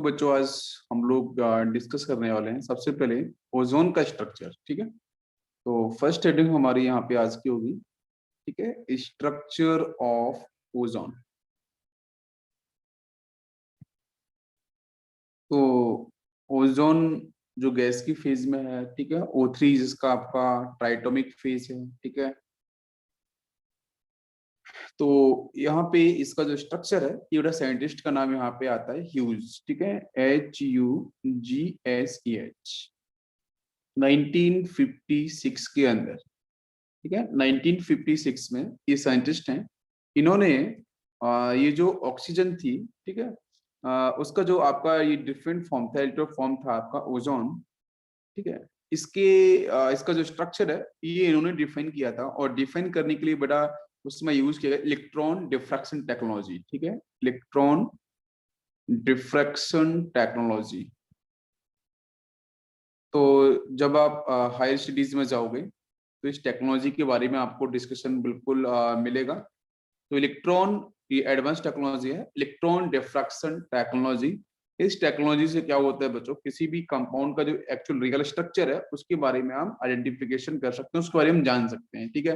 तो बच्चों आज हम लोग डिस्कस करने वाले हैं सबसे पहले ओजोन का स्ट्रक्चर। ठीक है, तो फर्स्ट हेडिंग हमारी यहाँ पे आज की होगी। ठीक है, स्ट्रक्चर ऑफ ओजोन। तो ओजोन जो गैस की फेज में है, ठीक है, O3 जिसका आपका ट्राइटोमिक फेज है। ठीक है, तो यहाँ पे इसका जो स्ट्रक्चर है, ये बड़ा साइंटिस्ट का नाम यहाँ पे आता है ह्यूज। ठीक है, HUGSEH 1956 के अंदर। ठीक है, 1956 में ये साइंटिस्ट हैं, इन्होंने ये जो ऑक्सीजन थी, ठीक है, उसका जो आपका ये डिफरेंट फॉर्म था, एलिमेंट फॉर्म था आपका ओजोन। ठीक है, इसका जो स्ट्रक्चर है ये इन्होंने डिफाइन किया था, और डिफाइन करने के लिए बड़ा उसमें यूज किया गया इलेक्ट्रॉन डिफ्रैक्शन टेक्नोलॉजी। ठीक है, इलेक्ट्रॉन डिफ्रैक्शन टेक्नोलॉजी। तो जब आप हायर स्टडीज में जाओगे तो इस टेक्नोलॉजी के बारे में आपको डिस्कशन बिल्कुल मिलेगा। तो इलेक्ट्रॉन, ये एडवांस टेक्नोलॉजी है, इलेक्ट्रॉन डिफ्रैक्शन टेक्नोलॉजी। इस टेक्नोलॉजी से क्या होता है बच्चों, किसी भी कंपाउंड का जो एक्चुअल रियल स्ट्रक्चर है उसके बारे में हम आइडेंटिफिकेशन कर सकते हैं, उसके बारे में जान सकते हैं। ठीक है,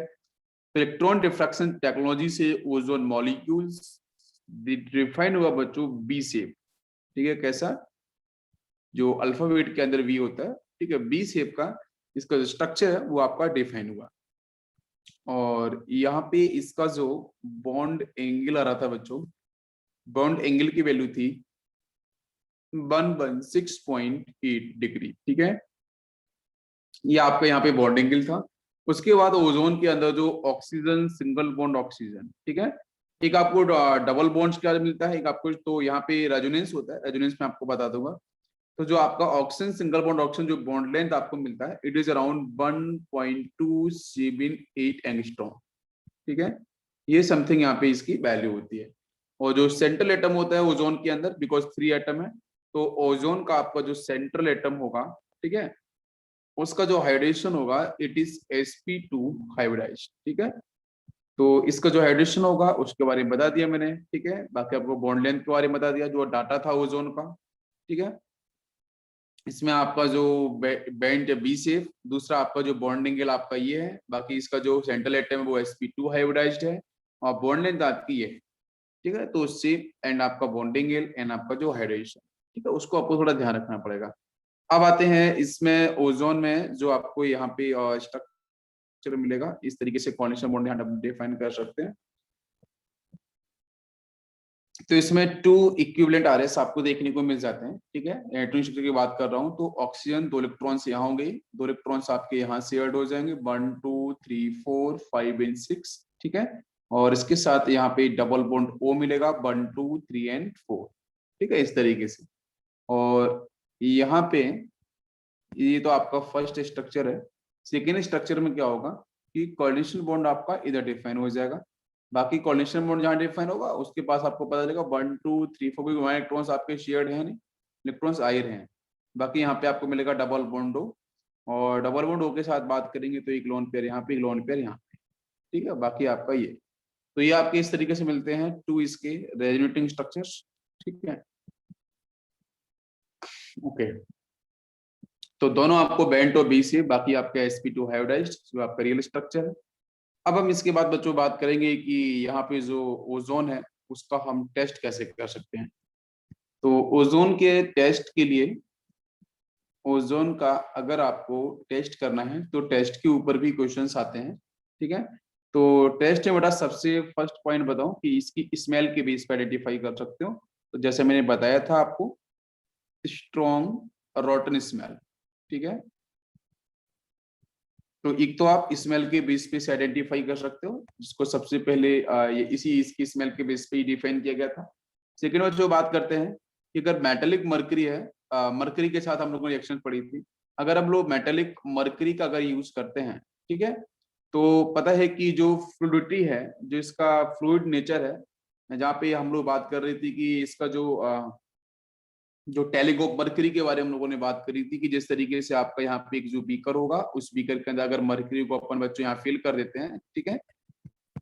तो इलेक्ट्रॉन डिफ्रैक्शन टेक्नोलॉजी से ओजोन मॉलिक्यूल्स डिफाइन हुआ बच्चों बी शेप। ठीक है, कैसा, जो अल्फाबेट के अंदर वी होता है, ठीक है, बी शेप का इसका जो स्ट्रक्चर है वो आपका डिफाइन हुआ। और यहाँ पे इसका जो बॉन्ड एंगल आ रहा था बच्चों, बॉन्ड एंगल की वैल्यू थी 116.8 डिग्री। ठीक है, ये आपका यहाँ पे बॉन्ड एंगल था। उसके बाद ओजोन के अंदर जो ऑक्सीजन, सिंगल बॉन्ड ऑक्सीजन, ठीक है, एक आपको डबल बॉन्ड्स क्या मिलता है, एक आपको तो यहाँ पे रेजोनेंस होता है, रेजोनेंस में आपको बता दूंगा। तो जो आपका ऑक्सीजन, सिंगल बॉन्ड ऑक्सीजन जो बॉन्ड लेंथ आपको मिलता है, इट इज अराउंड 1.278 एंगस्ट्रॉम। ठीक है, ये समथिंग यहाँ पे इसकी वैल्यू होती है। और जो सेंट्रल एटम होता है ओजोन के अंदर, बिकॉज 3 एटम है, तो ओजोन का आपका जो सेंट्रल एटम होगा, ठीक है, उसका जो हाइड्रेशन होगा इट इज sp2 हाइब्रिडाइज्ड। ठीक है, तो इसका जो हाइड्रेशन होगा उसके बारे में बता दिया मैंने। ठीक है, बाकी आपको बॉन्ड लेंथ के बारे में बता दिया, जो डाटा था ओजोन का। ठीक है, इसमें आपका जो बैंड है बी शेप, दूसरा आपका जो बॉन्ड एंगल आपका ये है, बाकी इसका जो सेंट्रल एटम है वो sp2 हाइब्रिडाइज्ड है, और बॉन्ड लेंथ आपकी ये है। ठीक है, तो शेप एंड आपका बॉन्ड एंगल एंड आपका जो हाइड्रेशन, ठीक है, उसको आपको थोड़ा ध्यान रखना पड़ेगा। अब आते हैं इसमें ओजोन में जो आपको यहाँ पे स्ट्रक्चर मिलेगा, इस तरीके से कॉन्डिनेशन बॉन्ड यहाँ डिफाइन कर सकते हैं। तो इसमें 2 इक्विवेलेंट आरएस आपको देखने को मिल जाते हैं। ठीक है, एटॉमिक स्ट्रक्चर की बात कर रहा हूँ, तो ऑक्सीजन 2 इलेक्ट्रॉन्स यहाँ होंगे, 2 इलेक्ट्रॉन्स आपके यहाँ शेयर्ड हो जाएंगे, 1 2 3 4 5 एंड 6। ठीक है, और इसके साथ यहाँ पे डबल बॉन्ड O मिलेगा, 1 2 3 एंड 4। ठीक है, इस तरीके से। और यहाँ पे ये तो आपका फर्स्ट स्ट्रक्चर है। सेकेंड स्ट्रक्चर में क्या होगा कि कोऑर्डिनेशन बॉन्ड आपका इधर डिफाइन हो जाएगा, बाकी कोऑर्डिनेशन बॉन्ड जहां डिफाइन होगा उसके पास आपको पता चलेगा 1 2 3 4, क्योंकि वहां इलेक्ट्रॉन्स आपके शेयर्ड हैं नहीं, इलेक्ट्रॉन्स आए रहे हैं। बाकी यहाँ पे आपको मिलेगा डबल बॉन्ड O, और डबल बॉन्ड O के साथ बात करेंगे तो एक लोन पेयर यहाँ पे, एक लोन पेयर यहाँ पे। ठीक है, बाकी आपका ये, तो ये आपके इस तरीके से मिलते हैं 2 इसके रेजोनेटिंग स्ट्रक्चर्स। ठीक है, ओके, तो दोनों आपको बैंड और बी से, बाकी आपका sp2 हाइब्रिडाइज्ड जो आपका रियल स्ट्रक्चर है। अब हम इसके बाद बच्चों बात करेंगे कि यहाँ पे जो ओजोन है उसका हम टेस्ट कैसे कर सकते हैं। तो ओजोन के टेस्ट के लिए, ओजोन का अगर आपको टेस्ट करना है तो टेस्ट के ऊपर भी क्वेश्चंस आते हैं। ठीक है, तो टेस्ट में बेटा सबसे फर्स्ट पॉइंट बताऊं कि इसकी स्मेल के बेस पर आइडेंटिफाई कर सकते हो। तो जैसे मैंने बताया था आपको, स्ट्रॉन्ग रॉटन स्मेल। ठीक है, तो एक तो आप स्मेल के बेस पे से आइडेंटिफाई कर सकते हो, जिसको सबसे पहले ये इसकी स्मेल के बेस पे ही डिफाइन किया गया था। सेकेंड बात जो बात करते हैं कि अगर मेटेलिक मर्करी है, मर्करी के साथ हम लोगों ने रिएक्शन पढ़ी थी, अगर हम लोग मेटेलिक मर्करी का अगर यूज करते हैं, ठीक है, तो पता है कि जो फ्लूइडिटी है, जो इसका फ्लूइड नेचर है, जहाँ पे हम लोग बात कर रही थी कि इसका जो टेलीगोप मर्करी के बारे में हम लोगों ने बात करी थी कि जिस तरीके से आपका यहाँ पे एक जो बीकर होगा, उस बीकर के अंदर अगर मर्करी को अपन बच्चों यहाँ फिल कर देते हैं, ठीक है,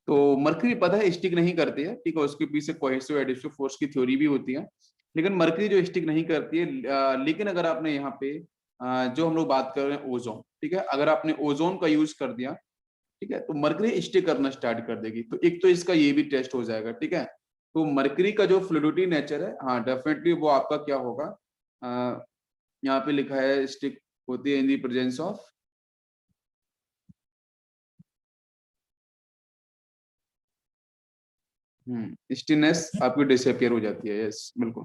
तो मर्करी पता है स्टिक नहीं करती है। ठीक है, उसके पीछे कोहेसिव एडिटिव फोर्स की थ्योरी भी होती है। लेकिन मरकरी जो स्टिक नहीं करती है। लेकिन अगर आपने यहाँ पे जो हम लोग बात कर रहे हैं ओजोन, ठीक है, अगर आपने ओजोन का यूज कर दिया, ठीक है, तो मरकरी स्टिक करना स्टार्ट कर देगी। तो एक तो इसका ये भी टेस्ट हो जाएगा, ठीक है। तो मरकरी का जो फ्लूइडिटी नेचर है, हाँ डेफिनेटली वो आपका क्या होगा, यहाँ पे लिखा है स्टिक होती है इन दी प्रेजेंस ऑफ, स्टिनेस आपकी डिसअपियर हो जाती है। यस बिल्कुल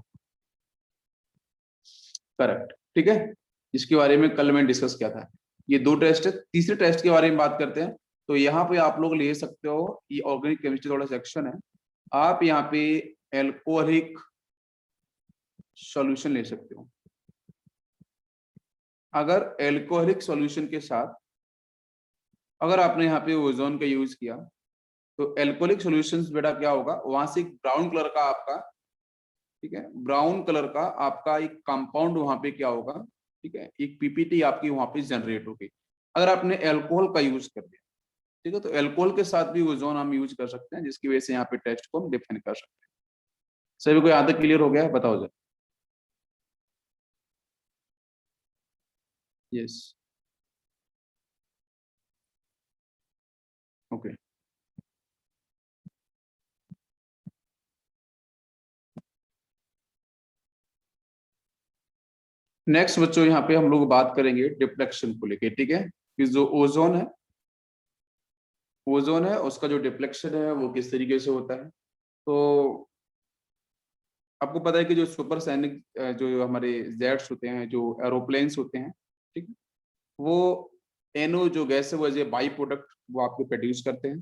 करेक्ट, ठीक है। इसके बारे में कल मैंने डिस्कस किया था। ये दो टेस्ट है। तीसरे टेस्ट के बारे में बात करते हैं। तो यहाँ पे आप लोग ले सकते हो, ये ऑर्गेनिक केमिस्ट्री थोड़ा सेक्शन है, आप यहाँ पे एल्कोहलिक सॉल्यूशन ले सकते हो। अगर एल्कोहलिक सॉल्यूशन के साथ अगर आपने यहाँ पे ओजोन का यूज किया, तो एल्कोहलिक सॉल्यूशंस बेटा क्या होगा, वहां से एक ब्राउन कलर का आपका, ठीक है, ब्राउन कलर का आपका एक कंपाउंड वहां पे क्या होगा, ठीक है, एक पीपीटी आपकी वहां पे जनरेट होगी। अगर आपने अल्कोहल का यूज कर दिया, ठीक है, तो अल्कोहल के साथ भी ओजोन हम यूज कर सकते हैं, जिसकी वजह से यहाँ पे टेस्ट को हम डिफाइन कर सकते हैं। सभी को यहाँ तक क्लियर हो गया है? बताओ जरा। Yes okay. नेक्स्ट बच्चों यहाँ पे हम लोग बात करेंगे डिफ्लेक्शन को लेके, ठीक है, कि जो ओजोन है उसका जो डिफ्लेक्शन है वो किस तरीके से होता है। तो आपको पता है कि जो सुपरसोनिक जो हमारे जेट्स होते हैं, जो एरोप्लेन्स होते हैं, ठीक है, वो एनो जो गैस है वो एज ए बाई प्रोडक्ट वो आपको प्रोड्यूस करते हैं।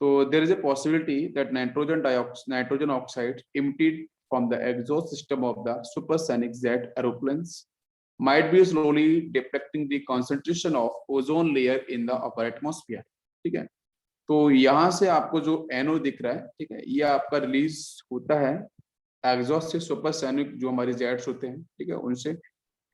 तो there is a possibility that nitrogen oxide emitted from the exhaust system of the supersonic jet aeroplanes might be slowly depleting the concentration of ozone layer in the upper atmosphere, ठीक है। तो यहाँ से आपको जो एनो दिख रहा है, ठीक है, ये आपका रिलीज होता है एग्जॉस्ट से सुपरसोनिक जो हमारे जेट्स होते हैं, ठीक है, उनसे।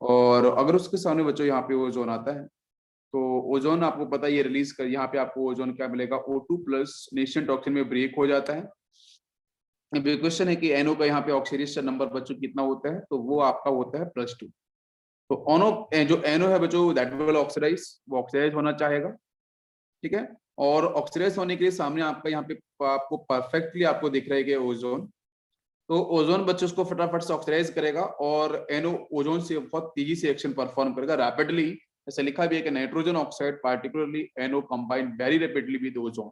और अगर उसके सामने बच्चों यहाँ पे ओजोन आता है, तो ओजोन आपको पता है ये रिलीज कर, यहाँ पे आपको ओजोन क्या मिलेगा, O2 प्लस नेशन ऑक्सीजन में ब्रेक हो जाता है। अब ये क्वेश्चन है कि एनओ का यहाँ पे ऑक्सीडेशन नंबर बच्चों कितना होता है, तो वो आपका होता है +2। तो ओनो जो एनओ है बच्चों दैट विल ऑक्सीडाइज, वो ऑक्सीडाइज होना चाहेगा, ठीक है। और ऑक्सीडाइज होने के लिए सामने आपका यहाँ पे आपको परफेक्टली आपको दिख रहा है कि ओजोन, तो ओजोन बच्चों उसको फटाफट से ऑक्सीडाइज करेगा और एनो ओजोन से बहुत तेजी से एक्शन परफॉर्म करेगा रैपिडली। ऐसा लिखा भी है कि nitrogen oxide particularly NO combine very rapidly with ozone.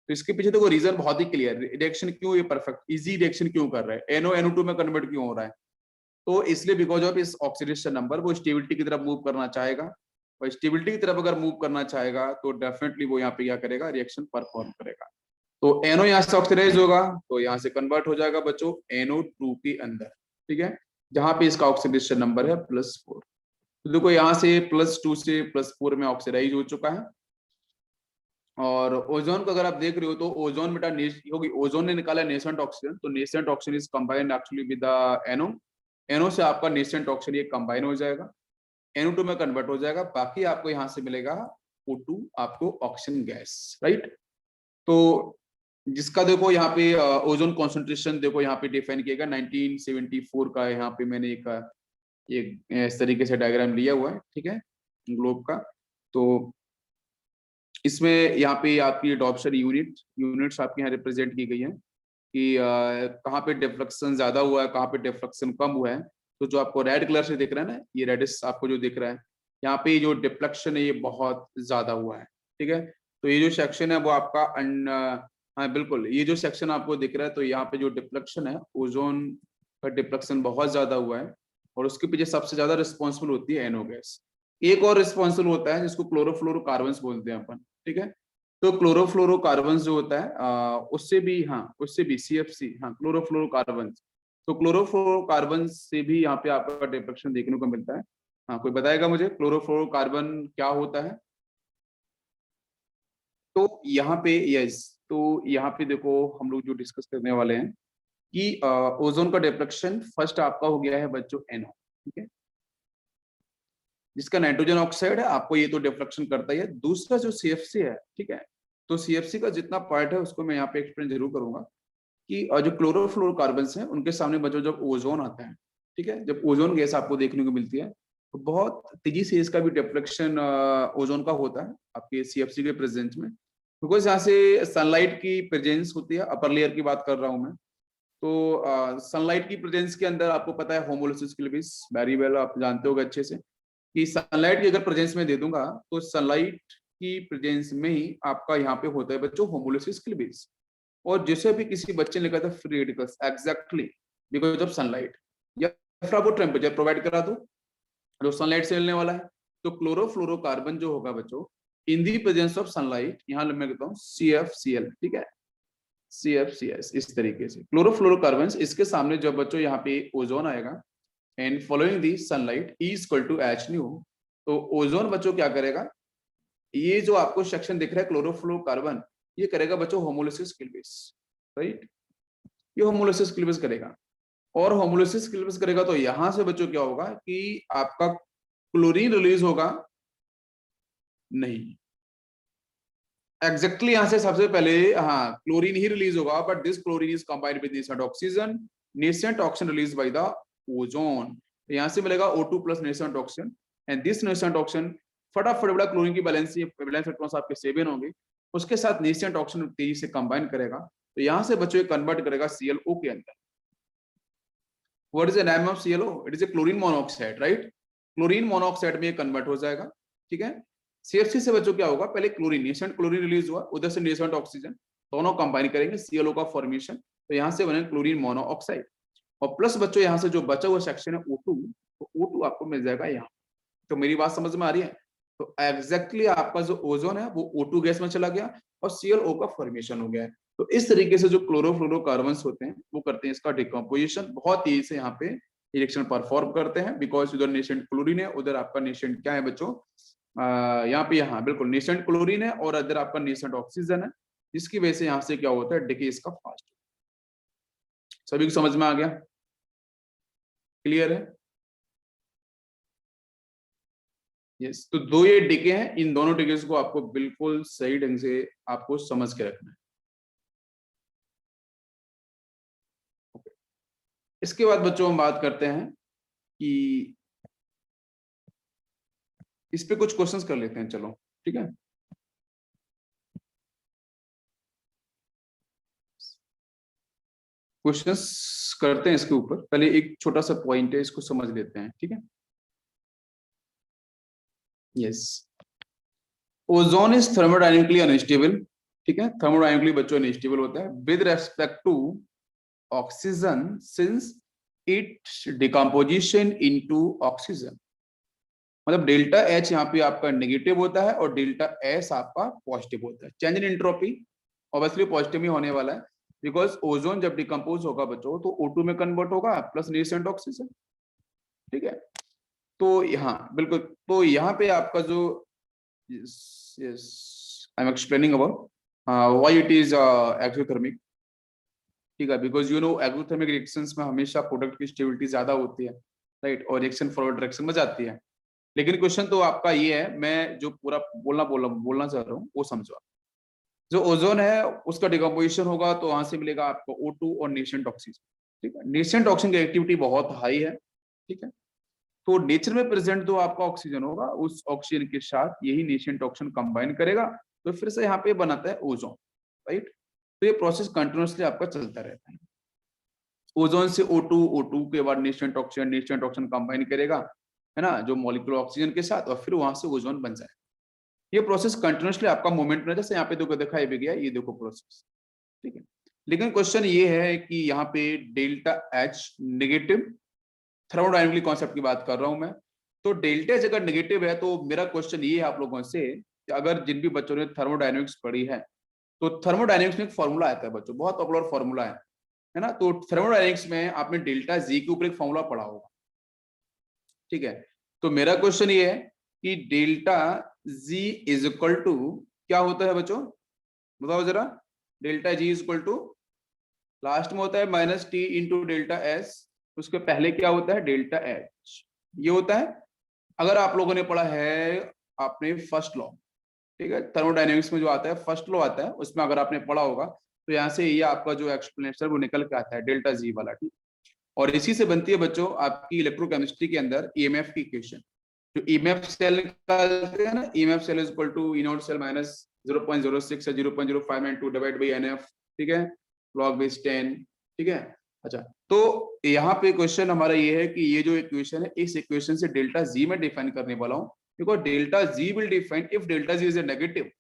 तो इसके पीछे देखो रीजन बहुत ही क्लियर, रिएक्शन क्यों ये परफेक्ट इजी रिएक्शन क्यों कर रहा है, एनो NO2 में कन्वर्ट क्यों हो रहा है, तो इसलिए बिकॉज ऑफ इस ऑक्सीडेशन नंबर वो स्टेबिलिटी की तरफ मूव करना चाहेगा। और स्टेबिलिटी की तरफ अगर मूव करना चाहेगा तो डेफिनेटली वो यहाँ पे क्या करेगा, रिएक्शन परफॉर्म करेगा। तो एनो यहाँ से ऑक्सीडाइज होगा तो यहाँ से कन्वर्ट हो जाएगा बच्चों NO2 के अंदर, ठीक है, जहां पे इसका ऑक्सीडेशन नंबर है +4। तो देखो यहाँ से +2 से +4 में ऑक्सीडाइज हो चुका है। और ओजोन को अगर आप देख रहे हो तो ओजोन बेटा होगी, ओजोन ने निकाला नेसेंट ऑक्सीजन, तो nascent oxygen is combined actually with the एनो, एनो से आपका नेसेंट ऑक्सीजन ये कंबाइन हो जाएगा, NO2 में कन्वर्ट हो जाएगा, बाकी आपको यहाँ से मिलेगा O2 आपको ऑक्सीजन गैस, राइट। तो जिसका देखो यहाँ पे ओजोन कॉन्सेंट्रेशन देखो यहाँ पे डिफाइन किया गया 1974 का, यहाँ पे मैंने एक इस तरीके से डायग्राम लिया हुआ है, ठीक है, ग्लोब का। तो इसमें यहाँ पे आपकी एडॉप्शन यूनिट्स आपके यहाँ रिप्रेजेंट की गई है कि कहाँ पे डिफ्लेक्शन ज्यादा हुआ है, कहाँ पे डिफ्लेक्शन कम हुआ है। तो जो आपको रेड कलर से दिख रहा है ना, ये रेडिश आपको जो दिख रहा है, यहाँ पे जो डिफ्लेक्शन है ये बहुत ज्यादा हुआ है, ठीक है। तो ये जो सेक्शन है वो आपका हाँ बिल्कुल, ये जो सेक्शन आपको दिख रहा है, तो यहाँ पे जो डिफ्लेक्शन है, ओजोन का डिफ्लेक्शन बहुत ज्यादा हुआ है, और उसके पीछे सबसे ज्यादा रिस्पॉन्सिबल होती है एनो गैस। एक और रिस्पॉन्सिबल होता है जिसको क्लोरोफ्लोरोकार्बन्स बोलते हैं अपन, ठीक है। तो क्लोरोफ्लोरोकार्बन्स जो होता है उससे भी, हाँ उससे भी CFC, हाँ क्लोरोफ्लोरोकार्बन्स, तो क्लोरोफ्लोरोकार्बन्स से भी यहाँ पे आपका डिफ्लेक्शन देखने को मिलता है। हाँ कोई बताएगा मुझे क्लोरोफ्लोरोकार्बन क्या होता है। तो यहाँ पे यस, तो यहाँ पे देखो हम लोग जो डिस्कस करने वाले हैं कि ओजोन का डिफ्लेक्शन फर्स्ट आपका हो गया है बच्चों NO, ठीक है, जिसका नाइट्रोजन ऑक्साइड है, आपको ये तो डिफ्लेक्शन करता ही है। दूसरा जो CFC है, ठीक है, तो CFC का जितना पार्ट है उसको मैं यहाँ पे एक्सप्लेन जरूर करूंगा कि जो क्लोरोफ्लोरोकार्बन्स हैं उनके सामने बच्चों जब ओजोन आता है, ठीक है, जब ओजोन गैस आपको देखने को मिलती है तो बहुत तेजी से इसका भी डिफ्लेक्शन ओजोन का होता है आपके CFC के प्रेजेंस में, बिकॉज यहाँ से सनलाइट की प्रेजेंस होती है, अपर लेयर की बात कर रहा हूँ मैं। तो सनलाइट की प्रेजेंस के अंदर आपको पता है होमोलिसिस क्लिविस वेरी वेल, आप जानते होगे अच्छे से कि सनलाइट की अगर प्रेजेंस में दे दूंगा तो सनलाइट की प्रेजेंस में ही आपका यहाँ पे होता है बच्चों होमोलिसिस क्लिविस। और जैसे भी किसी बच्चे ने लिखा था free radicals exactly because of sunlight, या फिर आपको टेम्परेचर प्रोवाइड करा दो जो सनलाइट से मिलने वाला है, तो क्लोरोफ्लोरोकार्बन जो होगा बच्चों इन दी प्रेजेंस ऑफ सनलाइट, यहाँ मैं कहता हूँ CFCl, ठीक है, CFCs, इस तरीके से क्लोरोफ्लोरोकार्बन, इसके सामने जब बच्चों यहाँ पे ओजोन आएगा and following the sunlight E equal to H nu, तो ओजोन बच्चों क्या करेगा, ये जो आपको सेक्शन दिख रहा है क्लोरोफ्लोरोकार्बन, ये करेगा बच्चों होमोलिसिस क्लिविस, राइट, ये होमोलिसिस क्लिविस करेगा। और होमोलिसिस क्लिविस करेगा तो यहां से बच्चों क्या होगा कि आपका क्लोरीन रिलीज होगा नहीं, एग्जैक्टली यहां से सबसे पहले हाँ क्लोरीन ही रिलीज होगा, but this chlorine is combined with nascent oxygen, nascent oxygen release by the ozone, यहां से मिलेगा O2 plus nascent oxygen and this nascent oxygen फटाफट बड़ा क्लोरीन की बैलेंस इलेक्ट्रॉन्स आपके 7 होंगे, उसके साथ नेसेंट ऑक्सीजन तेजी से कंबाइन करेगा, तो यहां से बच्चों कन्वर्ट करेगा ClO के अंदर। What is the name of ClO? It is a chlorine monoxide, right, chlorine monoxide में कन्वर्ट हो जाएगा, ठीक है। CFC से बच्चों क्या होगा, पहले क्लोरीन नेसेंट क्लोरीन रिलीज हुआ, उधर से नेसेंट ऑक्सीजन, दोनों कंबाइन करेंगे ClO का फॉर्मेशन, तो यहां से बने क्लोरीन मोनोऑक्साइड, और प्लस बच्चों यहां से जो बचा हुआ सेक्शन है O2, तो O2 आपको मिल जाएगा यहाँ। तो मेरी बात समझ में आ रही है? तो एग्जैक्टली आपका जो ओजोन है वो O2 गैस में चला गया और ClO का फॉर्मेशन हो गया है। तो इस तरीके से जो क्लोरोफ्लोरोकार्बन्स होते हैं वो करते हैं इसका डिकम्पोजिशन, बहुत तेजी से यहाँ पे रिएक्शन परफॉर्म करते हैं, बिकॉज उधर नेसेंट क्लोरीन है, उधर आपका नेसेंट क्या है बच्चों, यहाँ पे यहाँ बिल्कुल नेसेंट क्लोरीन है और इधर आपका नेसेंट ऑक्सीजन है, जिसकी वजह से यहाँ से क्या होता है डिके इसका फास्ट। सभी को समझ में आ गया? क्लियर है? यस, तो दो ये डिके हैं, इन दोनों डिकेस को आपको बिल्कुल सही ढंग से आपको समझ के रखना है। इसके बाद बच्चों हम बात करते हैं कि इस पे कुछ क्वेश्चंस कर लेते हैं, चलो ठीक है। क्वेश्चंस करते हैं इसके ऊपर, पहले एक छोटा सा पॉइंट है इसको समझ लेते हैं, ठीक है। Yes, ozone is thermodynamically unstable, ठीक है, थर्मोडायनेमिकली बच्चों अनस्टेबल होता है with respect to oxygen since its decomposition into oxygen, मतलब डेल्टा H यहाँ पे आपका नेगेटिव होता है और डेल्टा S आपका पॉजिटिव होता है। Change in entropy obviously positive ही होने वाला है, बिकॉज ओजोन जब डिकम्पोज होगा बच्चों तो O2 में कन्वर्ट होगा प्लस नेसेंट ऑक्सीजन, ठीक है। तो यहाँ बिल्कुल, तो यहाँ पे आपका जो I am explaining about why it is exothermic, ठीक है, because you know exothermic reactions में हमेशा प्रोडक्ट की स्टेबिलिटी ज्यादा होती है, राइट, और रिएक्शन फॉरवर्ड डायरेक्शन में जाती है। लेकिन क्वेश्चन तो आपका ये है, मैं जो पूरा बोलना चाह रहा हूँ वो समझो। जो ओजोन है उसका डिकम्पोजिशन होगा तो वहां से मिलेगा आपको O2 और नेसेंट ऑक्सीजन, ठीक है। नेसेंट ऑक्सीजन की एक्टिविटी बहुत हाई है, ठीक है, तो नेचर में प्रेजेंट जो आपका ऑक्सीजन होगा उस ऑक्सीजन के साथ यही नेसेंट ऑक्सीजन कंबाइन करेगा, तो फिर से यहाँ पे बनाता है ओजोन, राइट। तो ये प्रोसेस कंटिन्यूसली आपका चलता रहता है। ओजोन से O2 के बाद नेसेंट ऑक्सीजन कंबाइन करेगा, है ना, जो मॉलिक्यूलर ऑक्सीजन के साथ, और फिर वहां से ओजोन बन जाए। ये प्रोसेस कंटिन्यूसली आपका मूवमेंट में, जैसे यहाँ पे देखो दिखाई भी गया, ये देखो प्रोसेस, ठीक है। लेकिन क्वेश्चन ये है कि यहाँ पे delta H negative, thermodynamically concept की बात कर रहा हूं मैं, तो डेल्टा H अगर नेगेटिव है तो मेरा क्वेश्चन ये है आप लोगों से कि अगर जिन भी बच्चों ने थर्मोडायनेमिक्स पढ़ी है तो थर्मोडायनेमिक्स में एक फॉर्मूला आता है बच्चों, बहुत पॉपुलर फॉर्मूला है ना, तो थर्मोडायनेमिक्स में आपने डेल्टा G के ऊपर एक फॉर्मूला पढ़ा होगा, ठीक है। तो मेरा क्वेश्चन ये है कि delta G is equal to क्या होता है बच्चों, बताओ जरा। Delta G is equal to last में होता है minus T into delta S, उसके पहले क्या होता है डेल्टा H, ये होता है। अगर आप लोगों ने पढ़ा है आपने फर्स्ट लॉ, ठीक है, थर्मोडायनेमिक्स में जो आता है फर्स्ट लॉ आता है, उसमें अगर आपने पढ़ा होगा तो यहाँ से ये आपका जो एक्सप्लेनेशन वो निकल के आता है डेल्टा जी वाला, ठीक। और इसी से बनती है बच्चों आपकी इलेक्ट्रोकेमिस्ट्री के अंदर ईएमएफ की इक्वेशन। जो ईएमएफ सेल निकालते हैं ना, EMF cell is equal to E naught cell minus 0.06 या 0.0592 डिवाइड बाय एनएफ, ठीक है, लॉग बेस 10, ठीक है। अच्छा, तो यहाँ पे क्वेश्चन हमारा ये है कि ये जो इक्वेशन है, इस इक्वेशन से डेल्टा जी में डिफाइन करने वाला हूँ, because delta G will define if delta G is a negative,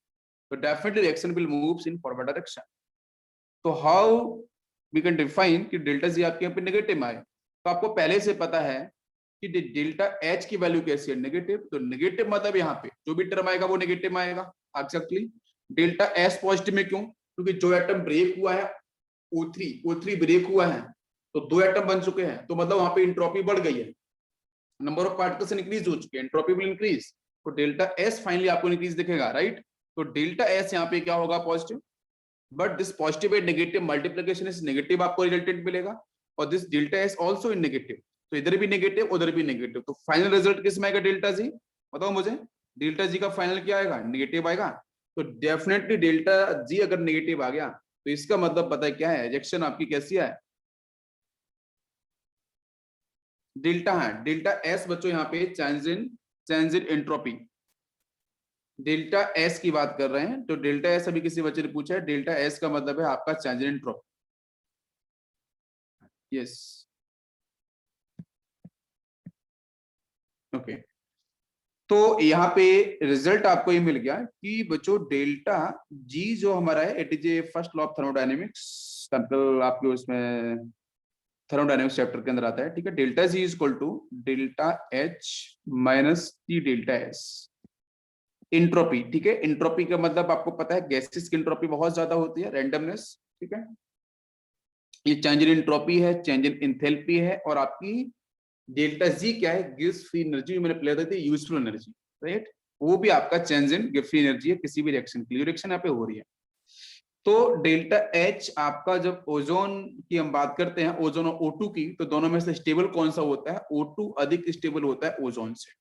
तो definitely reaction will moves in forward direction. तो हाउ वी कैन डिफाइन कि डेल्टा जी आपके यहाँ पे नेगेटिव में आए? तो आपको पहले से पता है कि डेल्टा एच की वैल्यू कैसी है, नेगेटिव। तो नेगेटिव मतलब यहाँ पे जो भी टर्म आएगा वो नेगेटिव में आएगा एक्जेक्टली। डेल्टा एस पॉजिटिव में क्यों? क्योंकि जो एटम ब्रेक हुआ है O3 ब्रेक हुआ है, तो 2 एटम बन चुके हैं, तो मतलब वहां पे इंट्रोपी बढ़ गई है, नंबर ऑफ पार्टिकल्स इंक्रीज हो चुके हैं, एंट्रोपी विल इंक्रीज। तो डेल्टा एस फाइनली आपको इंक्रीज दिखेगा, राइट। तो डेल्टा एस यहाँ पे क्या होगा, positive. But this positive and negative multiplication is negative, आपको रिजल्टेंट मिलेगा। और this delta S also in negative, तो इधर भी नेगेटिव उधर भी नेगेटिव, तो फाइनल रिजल्ट किस में आएगा, डेल्टा जी। बताओ मुझे, डेल्टा जी का फाइनल क्या आएगा, नेगेटिव आएगा। तो डेफिनेटली डेल्टा जी अगर नेगेटिव आ गया तो इसका मतलब पता है क्या है, रिएक्शन आपकी कैसी है, डेल्टा है। डेल्टा एस बच्चों यहाँ पे change in entropy, delta S की बात कर रहे हैं। तो डेल्टा एस अभी किसी बच्चे ने पूछा है, डेल्टा एस का मतलब है आपका change in entropy, yes, okay. तो यहाँ पे रिजल्ट आपको ये मिल गया कि बच्चों डेल्टा जी जो हमारा है, it is a first law of thermodynamics, आपके उसमें थर्मोडायनेमिक्स चैप्टर के अंदर आता है, ठीक है। Delta G is equal to delta H minus T delta S entropy, ठीक है। इंट्रोपी का मतलब आपको पता है गैसेस की इंट्रोपी बहुत ज्यादा होती है, रैंडमनेस, ठीक है। ये चेंज इन इंट्रोपी है, चेंज इन एंथैल्पी है, और आपकी डेल्टा जी क्या है, गिव्स फ्री एनर्जी, मैंने प्ले थी यूजफुल एनर्जी, राइट। वो भी आपका change in give free energy है किसी भी रिएक्शन के लिए, रिएक्शन यहाँ पे हो रही है। तो डेल्टा एच आपका, जब ओजोन की हम बात करते हैं, ओजोन और O2 की, तो दोनों में से स्टेबल कौन सा होता है, O2 अधिक स्टेबल होता है ओजोन से,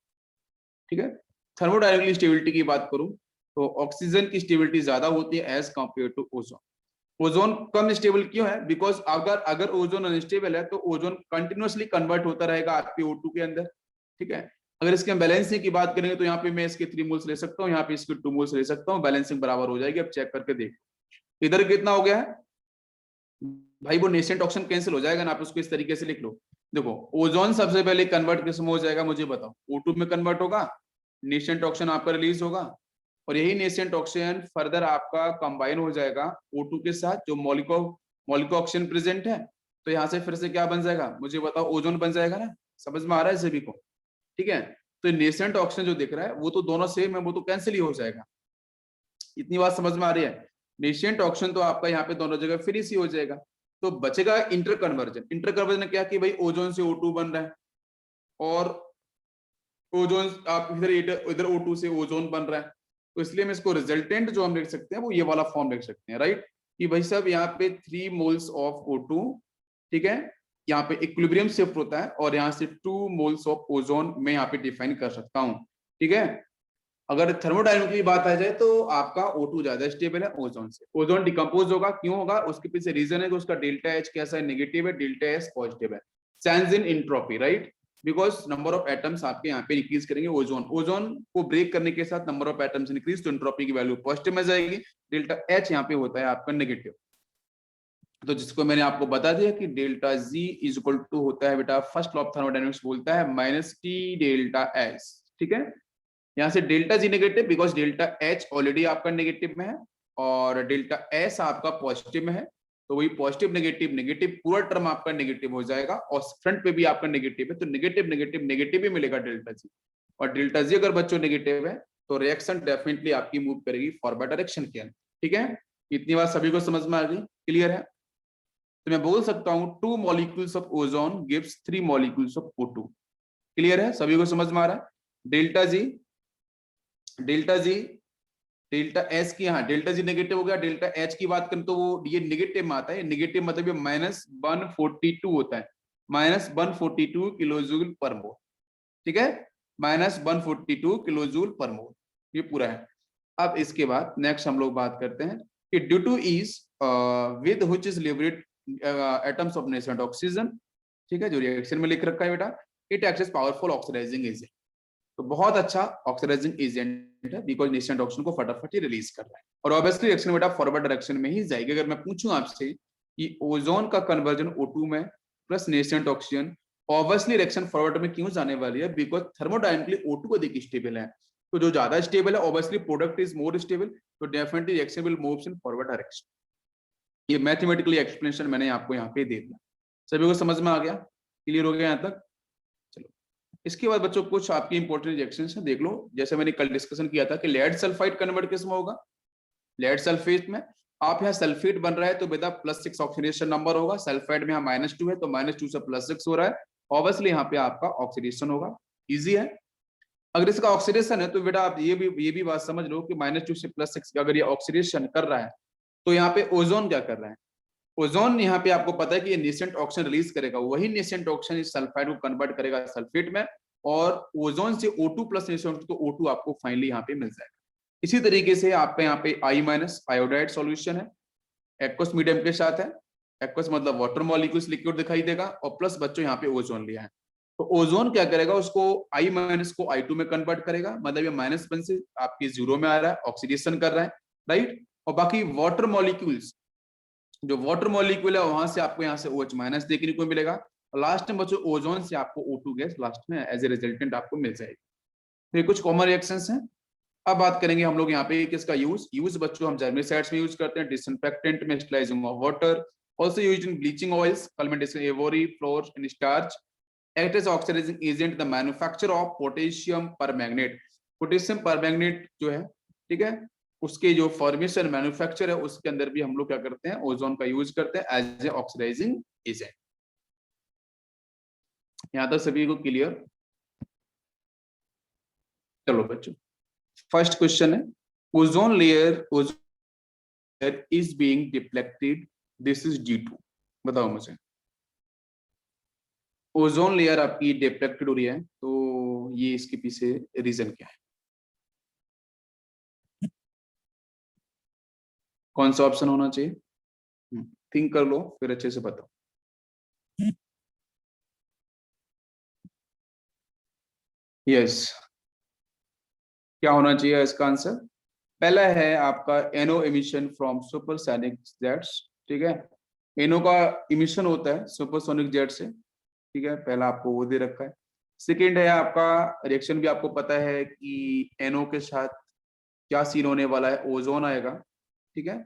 ठीक है। थर्मोडायनेमिक स्टेबिलिटी की बात करूं तो ऑक्सीजन की स्टेबिलिटी ज्यादा होती है as compare to ozone. Ozone कम स्टेबल क्यों है, बिकॉज अगर ओजोन अनस्टेबल है तो ओजोन कंटिन्यूअसली कन्वर्ट होता रहेगा आपके O2 के अंदर, ठीक है। अगर इसके हम बैलेंसिंग की बात करेंगे तो यहाँ पे मैं इसके 3 मोल्स ले सकता हूँ, यहाँ पे इसके 2 मोल्स ले सकता हूँ, बैलेंसिंग बराबर हो जाएगी। अब चेक करके देख, इधर कितना हो गया है भाई, वो नेसेंट ऑक्सीजन कैंसिल हो जाएगा ना, आप उसको इस तरीके से लिख लो। देखो ओजोन सबसे पहले कन्वर्ट किस में हो जाएगा, मुझे बताओ, O2 में कन्वर्ट होगा, नेसेंट ऑक्सीजन आपका रिलीज होगा, और यही नेसेंट ऑक्सीजन फर्दर आपका कंबाइन हो जाएगा O2 के साथ, जो मॉलिक्यूल ऑक्सीजन प्रेजेंट है। तो यहाँ से फिर से क्या बन जाएगा, मुझे बताओ, ओजोन बन जाएगा ना, समझ में आ रहा है सभी को, ठीक है। तो नेसेंट ऑक्सीजन जो दिख रहा है वो तो दोनों सेम है, वो तो कैंसिल ही हो जाएगा, इतनी बात समझ में आ रही है। नेसेंट ऑक्सीजन तो आपका यहाँ पे दोनों जगह फिनिश ही हो जाएगा, तो बचेगा इंटर कन्वर्जन। इंटर कन्वर्जन क्या कि भाई ओजोन से O2 बन रहा है, और ओजोन आप इधर O2 से ओजोन बन रहा है, तो इसलिए हम इसको रिजल्टेंट जो हम लिख सकते हैं वो ये वाला फॉर्म लिख सकते हैं, राइट। कि भाई साहब यहाँ पे 3 मोल्स ऑफ O2, ठीक है, यहाँ पे इक्विलिब्रियम शिफ्ट होता है, और यहाँ से 2 मोल्स ऑफ ओजोन मैं यहाँ पे डिफाइन कर सकता हूँ, ठीक है। अगर थर्मोडायनामिक की बात आ जाए तो आपका O2 ज्यादा स्टेबल है ओजोन से, ओजोन डिकम्पोज होगा, क्यों होगा, उसके पीछे रीजन है कि उसका डेल्टा एच कैसा है, नेगेटिव है, डेल्टा एस पॉजिटिव है, change in entropy, right, because number of atoms आपके यहाँ पे इंक्रीज करेंगे, ओजोन को ब्रेक करने के साथ नंबर ऑफ एटम्स इंक्रीज, तो एंट्रोपी की वैल्यू पॉजिटिव में जाएगी, डेल्टा एच यहाँ पे होता है आपका नेगेटिव। तो जिसको मैंने आपको बता दिया कि delta G is equal to होता है बेटा, फर्स्ट लॉ ऑफ थर्मोडायनामिक्स बोलता है माइनस टी डेल्टा एस, ठीक है। यहाँ से delta G negative, because delta H already आपका नेगेटिव में है, और डेल्टा एस आपका पॉजिटिव में है, तो वही पॉजिटिव नेगेटिव नेगेटिव पूरा टर्म आपका नेगेटिव हो जाएगा, और फ्रंट पे भी आपका नेगेटिव है, तो नेगेटिव नेगेटिव नेगेटिव ही मिलेगा डेल्टा जी। और डेल्टा जी अगर बच्चों नेगेटिव है तो रिएक्शन डेफिनेटली आपकी मूव करेगी फॉरवर्ड डायरेक्शन के अंदर, ठीक है। इतनी बात सभी को समझ में आ गई, क्लियर है। तो मैं बोल सकता हूँ 2 molecules of ozone gives 3 molecules of O2, clear है, सभी को समझ में आ रहा है। डेल्टा जी डेल्टा एस की, हाँ डेल्टा जी नेगेटिव हो गया, डेल्टा एच की बात करें तो वो ये नेगेटिव में आता है, नेगेटिव मतलब ये -142 होता है, -142 किलोजूल पर मोल, ठीक है, -142 किलोजूल पर मोल, ये पूरा है। अब इसके बाद नेक्स्ट हम लोग बात करते हैं कि due to is with which is liberate atoms of nascent oxygen, ठीक है, जो रिएक्शन में लिख रखा है बेटा, it acts as powerful oxidising agent. तो बहुत अच्छा ऑक्सीडाइजिंग एजेंट है बिकॉज नेसेंट ऑक्सीजन को फटाफट ही रिलीज कर रहा है। और ऑब्वियसली रिएक्शन बेटा फॉरवर्ड डायरेक्शन में ही जाएगी। अगर मैं पूछूं आपसे कि ओजोन का कन्वर्जन O2 में plus nascent oxygen, obviously reaction forward में क्यों जाने वाली है, बिकॉज थर्मोडायनेमिकली O2 अधिक स्टेबल है, तो जो ज्यादा स्टेबल है obviously product is more stable, तो definitely reaction will moves in forward direction. ये मैथमेटिकली एक्सप्लेनेशन मैंने आपको यहाँ पे दे दिया। सभी को समझ में आ गया, क्लियर हो गया यहाँ तक? चलो इसके बाद बच्चों कुछ आपकी इंपॉर्टेंट रिएक्शंस है, देख लो। जैसे मैंने कल डिस्कशन किया था कि लेड सल्फाइड कन्वर्ट किस में होगा, लेड सल्फेट में। आप यहाँ सल्फेट बन रहा है तो बेटा +6 ऑक्सीडेशन नंबर होगा, सल्फाइड में यहाँ -2 है तो -2 से +6 हो रहा है, ऑब्वियसली यहाँ पे आपका ऑक्सीडेशन होगा। इजी है। अगर इसका ऑक्सीडेशन है तो बेटा आप ये भी बात समझ लो कि -2 से +6 अगर ये ऑक्सीडेशन कर रहा है तो यहाँ पे ओजोन क्या कर रहा है, ओजोन यहाँ पे आपको पता है कि ये नेसेंट ऑक्सीजन रिलीज करेगा, वही नेसेंट ऑक्सीजन इस सल्फाइड को कन्वर्ट करेगा सल्फेट में, और ओजोन से O2 प्लस नेसेंट तो O2 आपको फाइनली यहाँ पे मिल जाएगा। इसी तरीके से आपके यहाँ पे I- आयोडाइड सॉल्यूशन है, एक्वस मीडियम के साथ है, एक्वस मतलब वाटर मॉलिक्यूल्स लिक्विड दिखाई देगा, और प्लस बच्चों यहाँ पे ओजोन लिया है, तो ओजोन क्या करेगा, उसको I- को I2 में कन्वर्ट करेगा, मतलब ये -1 से आपके 0 में आ रहा है, ऑक्सीडेशन कर रहा है, राइट। और बाकी वाटर मॉलिक्यूल्स, जो वाटर मॉलिक्यूल है वहां से आपको यहाँ से OH- देखने को मिलेगा, और लास्ट में बच्चों ओजोन से आपको O2 गैस लास्ट में एज ए रिजल्टेंट आपको मिल जाएगी। तो ये कुछ कॉमन रिएक्शंस हैं। अब बात करेंगे हम लोग यहाँ पे किसका यूज बच्चों हम जर्मिसाइड्स में यूज करते हैं, डिसइंफेक्टेंट में sterilising of water, also used in bleaching oils, कलमेंटेशन ivory, flour in starch, act as oxidising agent the manufacture of potassium permanganate. Potassium permanganate जो है, ठीक है, उसके जो फॉर्मेशन मैन्युफैक्चर है उसके अंदर भी हम लोग क्या करते हैं, ओजोन का यूज करते हैं एज ए ऑक्सीडाइजिंग एजेंट। यहां तक सभी को क्लियर? चलो बच्चों फर्स्ट क्वेश्चन है, ozone layer is being depleted, this is due to, बताओ मुझे। ओजोन लेयर आपकी डिप्लेक्टेड हो रही है तो ये इसके पीछे रीजन क्या है, कौन सा ऑप्शन होना चाहिए? थिंक कर लो फिर अच्छे से बताओ। यस, क्या होना चाहिए इसका आंसर? पहला है आपका एनो एमिशन फ्रॉम सुपरसोनिक जेट्स, ठीक है, एनो का इमिशन होता है सुपरसोनिक जेट से, ठीक है, पहला आपको वो दे रखा है। सेकेंड है आपका रिएक्शन भी आपको पता है कि एनो के साथ क्या सीन होने वाला है, ओजोन आएगा, ठीक है,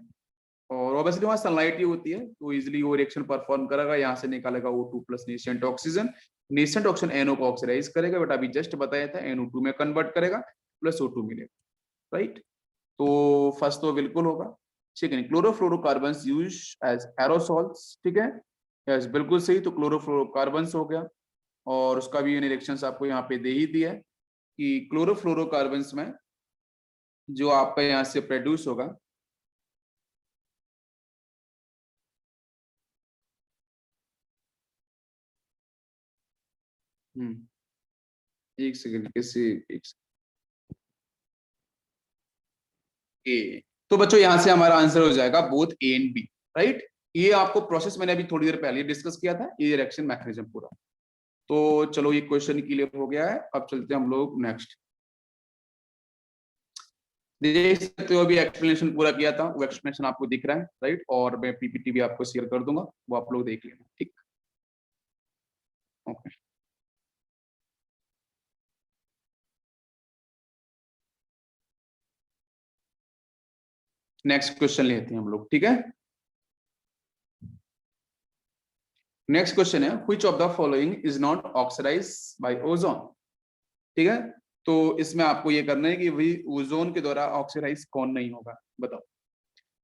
और ऑब्वियसली वहां सनलाइट ही होती है तो इजिली वो रिएक्शन परफॉर्म करेगा, यहाँ से निकालेगा O2 plus nascent oxygen, nascent oxygen एनो को ऑक्सीडाइज करेगा, बट अभी जस्ट बताया था NO2 में कन्वर्ट करेगा प्लस O2 मिलेगा, राइट। तो फर्स्ट तो बिल्कुल होगा। Second, chlorofluorocarbon use as aerosols, ठीक है, यस बिल्कुल सही, तो क्लोरोफ्लोरोकार्बन हो गया, और उसका भी रिएक्शंस आपको यहाँ पे दे ही दिया है कि क्लोरोफ्लोरोकार्बन में जो आपका यहाँ से प्रोड्यूस होगा, एक सेकंड कैसे, एक ए, तो बच्चों यहां से हमारा आंसर हो जाएगा both A and B, right. ये आपको प्रोसेस मैंने अभी थोड़ी देर पहले डिस्कस किया था, ये रिएक्शन मैकेनिज्म पूरा। तो चलो ये क्वेश्चन क्लियर हो गया है, अब चलते हैं हम लोग नेक्स्ट। देख सकते हो अभी एक्सप्लेनेशन पूरा किया था, वो एक्सप्लेनेशन आपको दिख रहा है, राइट, और मैं PPT भी आपको शेयर कर दूंगा, वो आप लोग देख लेना, ठीक। ओके, नेक्स्ट क्वेश्चन लेते हैं हम लोग, ठीक है। नेक्स्ट क्वेश्चन है, which of the following is not oxidise by ozone, ठीक है। तो इसमें आपको ये करना है कि वही ओजोन के द्वारा ऑक्सीडाइज कौन नहीं होगा, बताओ।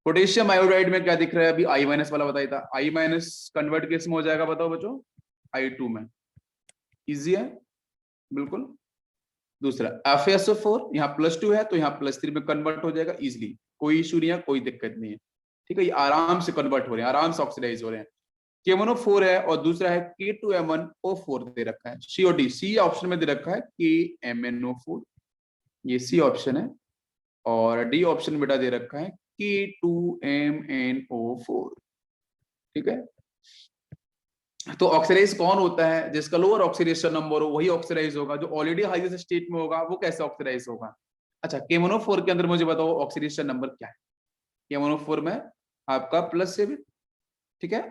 पोटेशियम आयोडाइड में क्या दिख रहा है, अभी I- वाला बताया था, I- कन्वर्ट किस में हो जाएगा बताओ बच्चों, I2 में, इजी है बिल्कुल। दूसरा FeSO4 यहाँ +2 है तो यहाँ +3 में कन्वर्ट हो जाएगा इजिली, कोई इशू नहीं है, कोई दिक्कत नहीं है, ठीक है, ये आराम से कन्वर्ट हो रहे हैं, आराम से ऑक्सीडाइज हो रहे हैं। KMnO4 है, और दूसरा है K2M1O4 दे रखा है, COD सी ऑप्शन में दे रखा है KMnO4, ये सी ऑप्शन है, और डी ऑप्शन बेटा दे रखा है K2MnO4, ठीक है। तो ऑक्सीडाइज कौन होता है? जिसका लोअर ऑक्सीडेशन नंबर हो वही ऑक्सीडाइज होगा, जो ऑलरेडी हाईएस्ट स्टेट में होगा वो कैसे ऑक्सीडाइज होगा? अच्छा, KMnO4 के अंदर मुझे बताओ ऑक्सीडेशन नंबर क्या है? KMnO4 में आपका +7, ठीक है।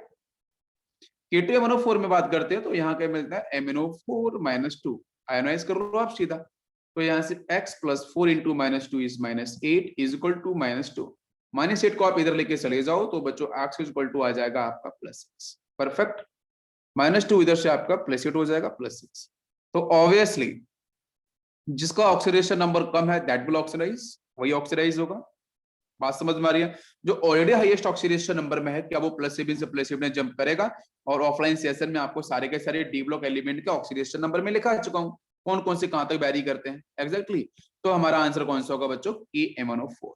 K2MnO4 में बात करते हैं तो यहाँ क्या मिलता है? MnO4-2, आयोनाइज कर लो आप सीधा, तो यहाँ से x + 4 × -2 is -8 = -2। -8 को आप इधर लेके चले जाओ तो बच्चों x = आ जाएगा आपका +6। परफेक्ट। -2 इधर से आपका +8 हो जाएगा +6। तो ऑब्वियसली जिसका ऑक्सीडेशन नंबर कम है दैट विल ऑक्सीडाइज, वही ऑक्सीडाइज होगा। बात समझ में आ रही है? जो ऑलरेडी हाईएस्ट ऑक्सीडेशन नंबर में है क्या वो +7 से +7 में जंप करेगा? और ऑफलाइन सेशन में आपको सारे के सारे डी ब्लॉक एलिमेंट के ऑक्सीडेशन नंबर में लिखा चुका हूं, कौन कौन से कहां तक वैरी करते हैं एग्जैक्टली। तो हमारा आंसर कौन सा होगा बच्चों? KMnO4।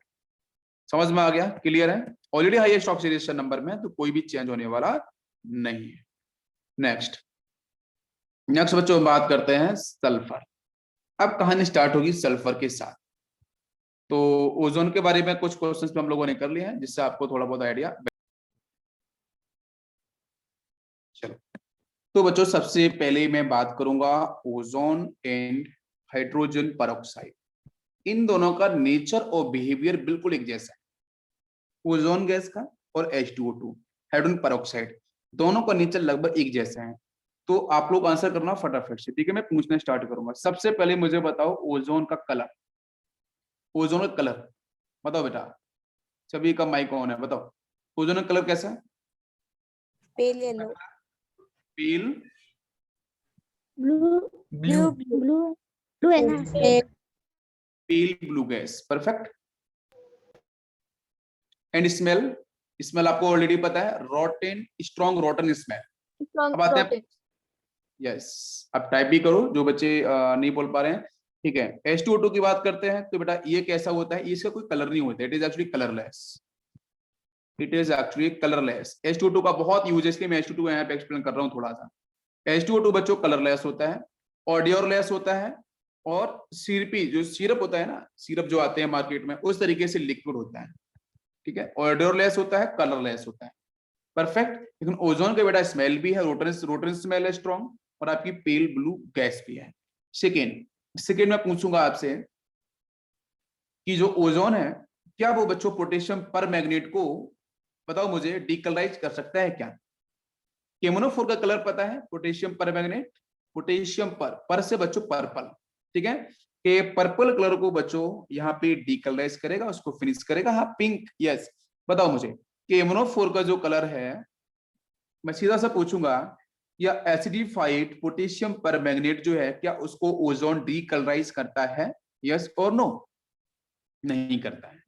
समझ में आ गया? क्लियर है? ऑलरेडी हाईएस्ट ऑक्सीडेशन नंबर में तो कोई भी चेंज होने वाला नहीं है। नेक्स्ट बच्चों बात करते हैं सल्फर। अब कहानी स्टार्ट होगी सल्फर के साथ। तो ओजोन के बारे में कुछ क्वेश्चंस हम लोगों ने कर लिए हैं जिससे आपको थोड़ा बहुत आइडिया। चलो, तो बच्चों सबसे पहले मैं बात करूंगा ओजोन एंड हाइड्रोजन परऑक्साइड। इन दोनों का नेचर और बिहेवियर बिल्कुल एक जैसा है, ओजोन गैस का और H2O2 हाइड्रोजन परऑक्साइड, दोनों का नेचर लगभग एक जैसा है। तो आप लोग आंसर करना फटाफट से, ठीक है। मैं पूछना स्टार्ट करूंगा। सबसे पहले मुझे बताओ ओजोन का कलर, ओजोन का कलर बताओ बेटा। सभी का माइक ऑन है, बताओ ओजोन का कलर कैसा है? Pale yellow, pale blue blue blue blue है ना? Pale blue gas, perfect. And smell, smell आपको ऑलरेडी पता है, रोटन, स्ट्रॉन्ग रोटन स्मेल। अब आते हैं, यस अब टाइप भी करो जो बच्चे नहीं बोल पा रहे हैं, ठीक है। H2O2 की बात करते हैं तो बेटा ये कैसा होता है? इसका कोई कलर नहीं होता, it is actually colourless, it is actually colourless. H2O2 का बहुत यूज है, इसलिए मैं H2O2 यहाँ पे एक्सप्लेन कर रहा हूँ थोड़ा सा। H2O2 बच्चों कलरलेस होता है, ऑडियोलेस होता है, और सिरपी जो सिरप होता है ना, सिरप जो आते हैं मार्केट में उस तरीके से लिक्विड होता है, ठीक है। ऑडियोलेस होता है, कलरलेस होता है, परफेक्ट। लेकिन ओजोन का बेटा स्मेल भी है, रोटन स्मेल है स्ट्रॉन्ग, और आपकी पेल ब्लू गैस भी है। सेकेंड मैं पूछूंगा आपसे कि जो ओजोन है क्या वो बच्चों पोटेशियम पर मैग्नेट को बताओ मुझे डीकलराइज कर सकता है क्या? KMnO4 का कलर पता है, पोटेशियम पर मैग्नेट, पोटेशियम पर से बच्चों पर्पल, ठीक है। कि पर्पल कलर को बच्चों यहाँ पे डीकलराइज करेगा, उसको फिनिश करेगा, हाँ पिंक, यस। बताओ मुझे KMnO4 का जो कलर है, मैं सीधा सा पूछूंगा, या एसिडिफाइड पोटेशियम पर मैग्नेट जो है क्या उसको ओजोन डीकलराइज करता है? यस और नो? नहीं करता है,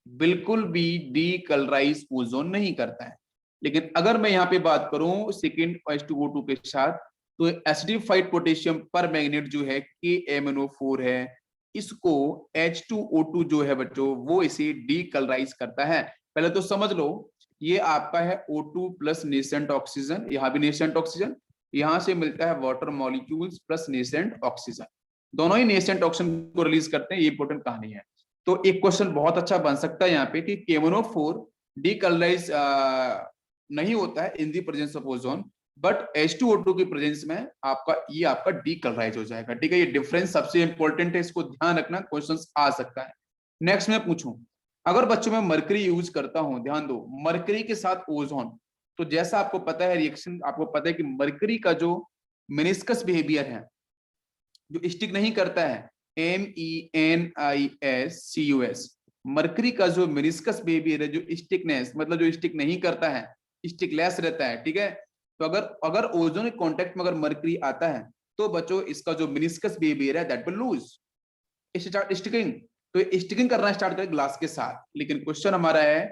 बिल्कुल भी डीकलराइज ओजोन नहीं करता है। लेकिन अगर मैं यहाँ पे बात करूं सेकेंड H2O2 के साथ, तो एसिडिफाइड पोटेशियम पर मैग्नेट जो है KMnO4 है, इसको H2O2 जो है बच्चों वो इसे डीकलराइज करता है। पहले तो समझ लो ये आपका है O2 प्लस नेसेंट ऑक्सीजन, यहाँ भी नेसेंट ऑक्सीजन, यहाँ से मिलता है water molecules plus nascent oxygen, दोनों ही नेसेंट ऑक्सीजन को रिलीज करते हैं। ये इंपॉर्टेंट कहानी है। तो एक क्वेश्चन बहुत अच्छा बन सकता है यहाँ पे कि KMnO4 डीकलराइज नहीं होता है in the presence of ozone, but H2O2 की प्रेजेंस में आपका डीकलराइज हो जाएगा, ठीक है। ये डिफरेंस सबसे इंपॉर्टेंट है, इसको ध्यान रखना, क्वेश्चंस आ सकता है। नेक्स्ट मैं पूछूं, अगर बच्चों में मरकरी यूज करता हूं, ध्यान दो, मरकरी के साथ ओजोन, तो जैसा आपको पता है रिएक्शन, आपको पता है कि मरकरी का जो मेनिस्कस बिहेवियर है, जो स्टिक नहीं करता है, MENISCUS, मरकरी का जो मेनिस्कस बिहेवियर है, जो स्टिकनेस मतलब जो स्टिक नहीं करता है, स्टिकलेस रहता है, ठीक है। तो अगर ओजोन के कांटेक्ट में अगर मरकरी आता है तो बच्चों इसका जो मेनिस्कस बिहेवियर है that will lose, start sticking, तो स्टिकिंग करना स्टार्ट करें ग्लास के साथ। लेकिन क्वेश्चन हमारा है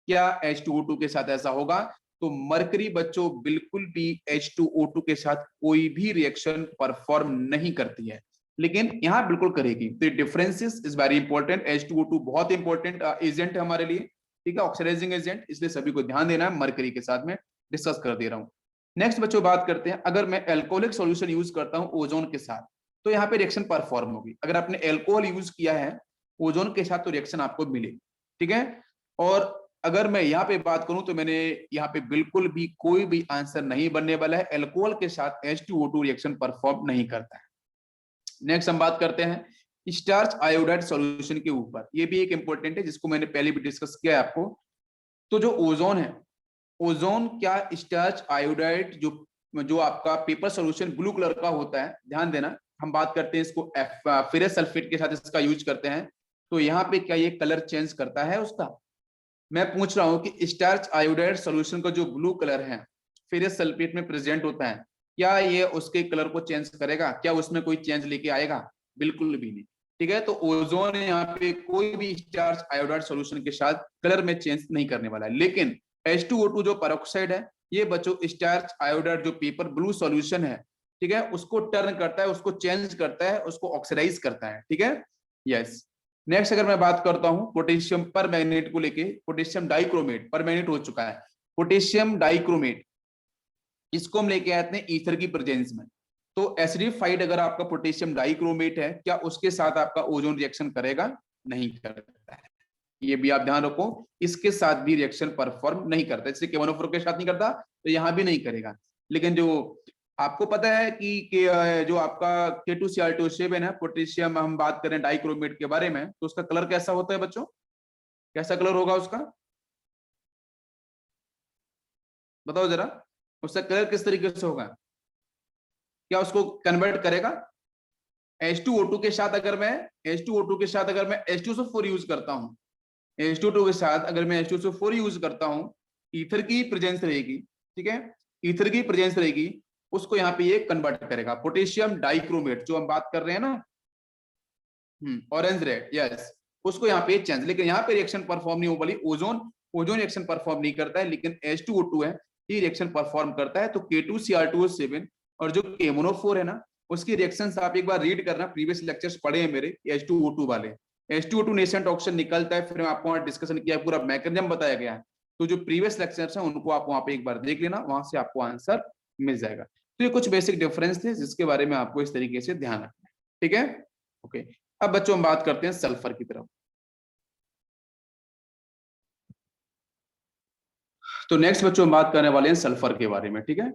क्या H2O2 के साथ ऐसा होगा? तो मरकरी बच्चों बिल्कुल भी H2O2 के साथ कोई भी रिएक्शन परफॉर्म नहीं करती है, लेकिन यहाँ बिल्कुल करेगी। तो differences is very important. H2O2 बहुत इंपॉर्टेंट एजेंट है हमारे लिए, ठीक है, ऑक्सीडाइजिंग एजेंट, इसलिए सभी को ध्यान देना है। मरकरी के साथ में डिस्कस कर दे रहा हूँ। नेक्स्ट बच्चों बात करते हैं, अगर मैं एल्कोहलिक सॉल्यूशन यूज करता हूँ ओजोन के साथ तो यहाँ पे रिएक्शन परफॉर्म होगी। अगर आपने एल्कोहल यूज किया है ओजोन के साथ तो रिएक्शन आपको मिलेगी, ठीक है। और अगर मैं यहाँ पे बात करूं तो मैंने यहाँ पे बिल्कुल भी कोई भी आंसर नहीं बनने वाला है, अल्कोहल के साथ H2O2 रिएक्शन परफॉर्म नहीं करता है। नेक्स्ट हम बात करते हैं स्टार्च आयोडाइड सॉल्यूशन के ऊपर, ये भी एक इंपॉर्टेंट है जिसको मैंने पहले भी डिस्कस किया है आपको। तो जो ओजोन है, ओजोन क्या स्टार्च आयोडाइड जो जो आपका पेपर सॉल्यूशन ब्लू कलर का होता है, ध्यान देना हम बात करते हैं इसको फेरस सल्फेट के साथ इसका यूज करते हैं, तो यहाँ पे क्या ये कलर चेंज करता है उसका? मैं पूछ रहा हूं कि स्टार्च आयोडाइड सॉल्यूशन का जो ब्लू कलर है फेरस सल्फेट में प्रेजेंट होता है, क्या ये उसके कलर को चेंज करेगा? क्या उसमें कोई चेंज लेके आएगा? बिल्कुल भी नहीं। ठीक है, तो ओजोन यहाँ पे कोई भी स्टार्च आयोडाइड सॉल्यूशन के साथ कलर में चेंज नहीं करने वाला है। लेकिन H2O2 जो पेरोक्साइड है, ये बच्चों स्टार्च आयोडाइड जो पेपर ब्लू सॉल्यूशन है, ठीक है, उसको टर्न करता है, उसको चेंज करता है, उसको ऑक्सीडाइज करता है। ठीक है, यस। नेक्स्ट अगर मैं बात करता हूं पोटेशियम पर मैग्नेट को लेके, पोटेशियम डाइक्रोमेट पर मैग्नेट हो चुका है, पोटेशियम डाइक्रोमेट इसको हम लेके आते हैं ईथर की प्रेजेंस में। तो एसिडिफाइड अगर आपका पोटेशियम डाइक्रोमेट है, क्या उसके साथ आपका ओजोन रिएक्शन करेगा? नहीं करता है, ये भी आप ध्यान रखो, इसके साथ भी रिएक्शन परफॉर्म नहीं करता। जैसे KNO4 के साथ नहीं करता तो यहाँ भी नहीं करेगा। लेकिन जो आपको पता है कि जो आपका K2Cr2 है पोटेशियम, हम बात करें डाइक्रोमेट के बारे में, तो उसका कलर कैसा होता है बच्चों? कैसा कलर होगा उसका? बताओ जरा, उसका कलर किस तरीके से होगा? क्या उसको कन्वर्ट करेगा? H2O2 के साथ अगर मैं H2O2 के साथ अगर मैं H2SO4 यूज करता हूं, H2O2 के साथ अगर मैं H2SO4 यूज करता हूं, ईथर की प्रेजेंस रहेगी, ठीक है, ईथर की प्रेजेंस रहेगी, उसको यहाँ पे ये कन्वर्ट करेगा पोटेशियम डाइक्रोमेट जो हम बात कर रहे हैं ना, ऑरेंज रेड, यस, उसको यहाँ पे चेंज। लेकिन यहाँ पे रिएक्शन परफॉर्म नहीं हो वाली, ओजोन ओजोन रिएक्शन परफॉर्म नहीं करता है, लेकिन H2O2 है ये रिएक्शन परफॉर्म करता है। तो K2Cr2O7 और जो KMNO4 है ना, उसकी रिएक्शंस आप एक बार रीड करना, प्रीवियस लेक्चर्स पढ़े हैं मेरे H2O2 वाले। H2O2 नेसेंट ऑक्सीजन निकलता है, फिर आपको वहां डिस्कशन किया, पूरा मैकेनिज्म बताया गया है। तो जो प्रीवियस लेक्चर्स हैं उनको आप वहां पे एक बार देख लेना, वहां से आपको आंसर मिल जाएगा। तो ये कुछ बेसिक डिफरेंस थे जिसके बारे में आपको इस तरीके से ध्यान रखना है। ठीक है, ओके। अब बच्चों हम बात करते हैं सल्फर की तरफ। तो नेक्स्ट बच्चों हम बात करने वाले हैं सल्फर के बारे में। ठीक है,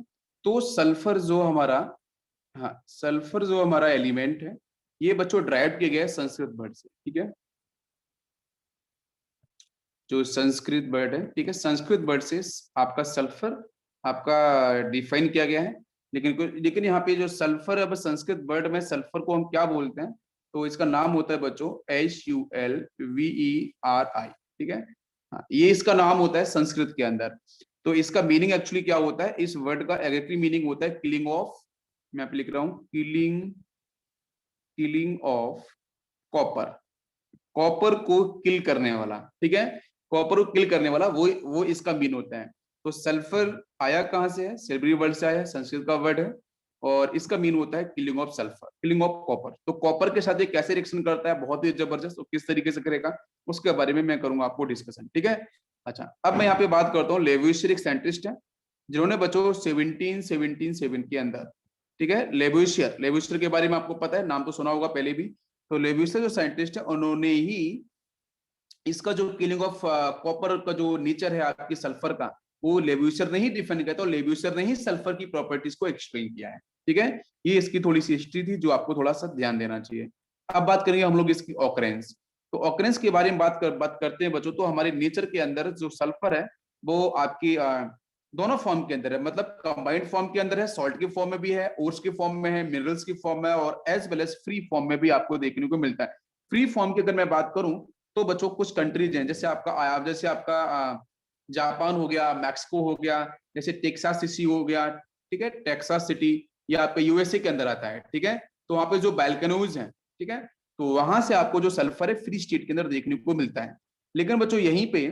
तो सल्फर जो हमारा, हाँ, सल्फर जो हमारा एलिमेंट है, ये बच्चों ड्राइव किया गया है संस्कृत वर्ड से। ठीक है, जो संस्कृत वर्ड है, ठीक है, संस्कृत वर्ड से आपका सल्फर आपका डिफाइन किया गया है। लेकिन यहाँ पे जो सल्फर है, संस्कृत वर्ड में सल्फर को हम क्या बोलते हैं, तो इसका नाम होता है बच्चों SULVERI। ठीक है, हाँ, ये इसका नाम होता है संस्कृत के अंदर। तो इसका मीनिंग एक्चुअली क्या होता है, इस वर्ड का एग्जैक्टली मीनिंग होता है किलिंग ऑफ, मैं यहाँ पे लिख रहा हूँ किलिंग ऑफ कॉपर, कॉपर को किल करने वाला। ठीक है, कॉपर को किल करने वाला, वो इसका मीन होता है। तो सल्फर आया कहां से है? सिल्वरी वर्ड से आया है, संस्कृत का वर्ड है, और इसका मीन होता है killing of sulphur, killing of copper. तो कॉपर के साथ ये कैसे रिएक्शन करता है, बहुत ही जबरदस्त, और किस तरीके से करेगा उसके बारे में मैं करूंगा आपको डिस्कशन। ठीक है, अच्छा, अब मैं यहाँ पे बात करता हूँ, लेवोइशियर एक साइंटिस्ट है जिन्होंने बच्चों 1777 के अंदर, ठीक है, लेवोइशियर के बारे में आपको पता है, नाम तो सुना होगा पहले भी। तो लेवोइशियर जो साइंटिस्ट है, उन्होंने ही इसका जो किलिंग ऑफ कॉपर का जो नेचर है आपकी सल्फर का, वो लेवोइशियर ने ही डिफाइन किया था, और लेवोइशियर ने ही सल्फर की प्रॉपर्टीज को एक्सप्लेन किया है। ठीक है, ये इसकी थोड़ी सी हिस्ट्री थी जो आपको थोड़ा सा ध्यान देना चाहिए। अब बात करेंगे हम लोग इसकी ऑकरेंस। तो ऑकरेंस के बारे में बात करते हैं बच्चों, तो हमारे नेचर के अंदर जो सल्फर है वो आपकी दोनों फॉर्म के अंदर है, मतलब कंबाइंड फॉर्म के अंदर है, सॉल्ट के फॉर्म में भी है, ओर्स के फॉर्म में है, मिनरल्स की फॉर्म में, और as well as free form में भी आपको देखने को मिलता है। फ्री फॉर्म की अगर मैं बात करूं तो बच्चों कुछ कंट्रीज हैं, जैसे आपका जापान हो गया, मैक्सिको हो गया, जैसे टेक्सास सिटी हो गया, ठीक है, टेक्सास सिटी, या आपका USA के अंदर आता है। ठीक है, तो वहां पे जो बैल्कनोज हैं, ठीक है, तो वहां से आपको जो सल्फर है फ्री स्टेट के अंदर देखने को मिलता है। लेकिन बच्चों यहीं पे,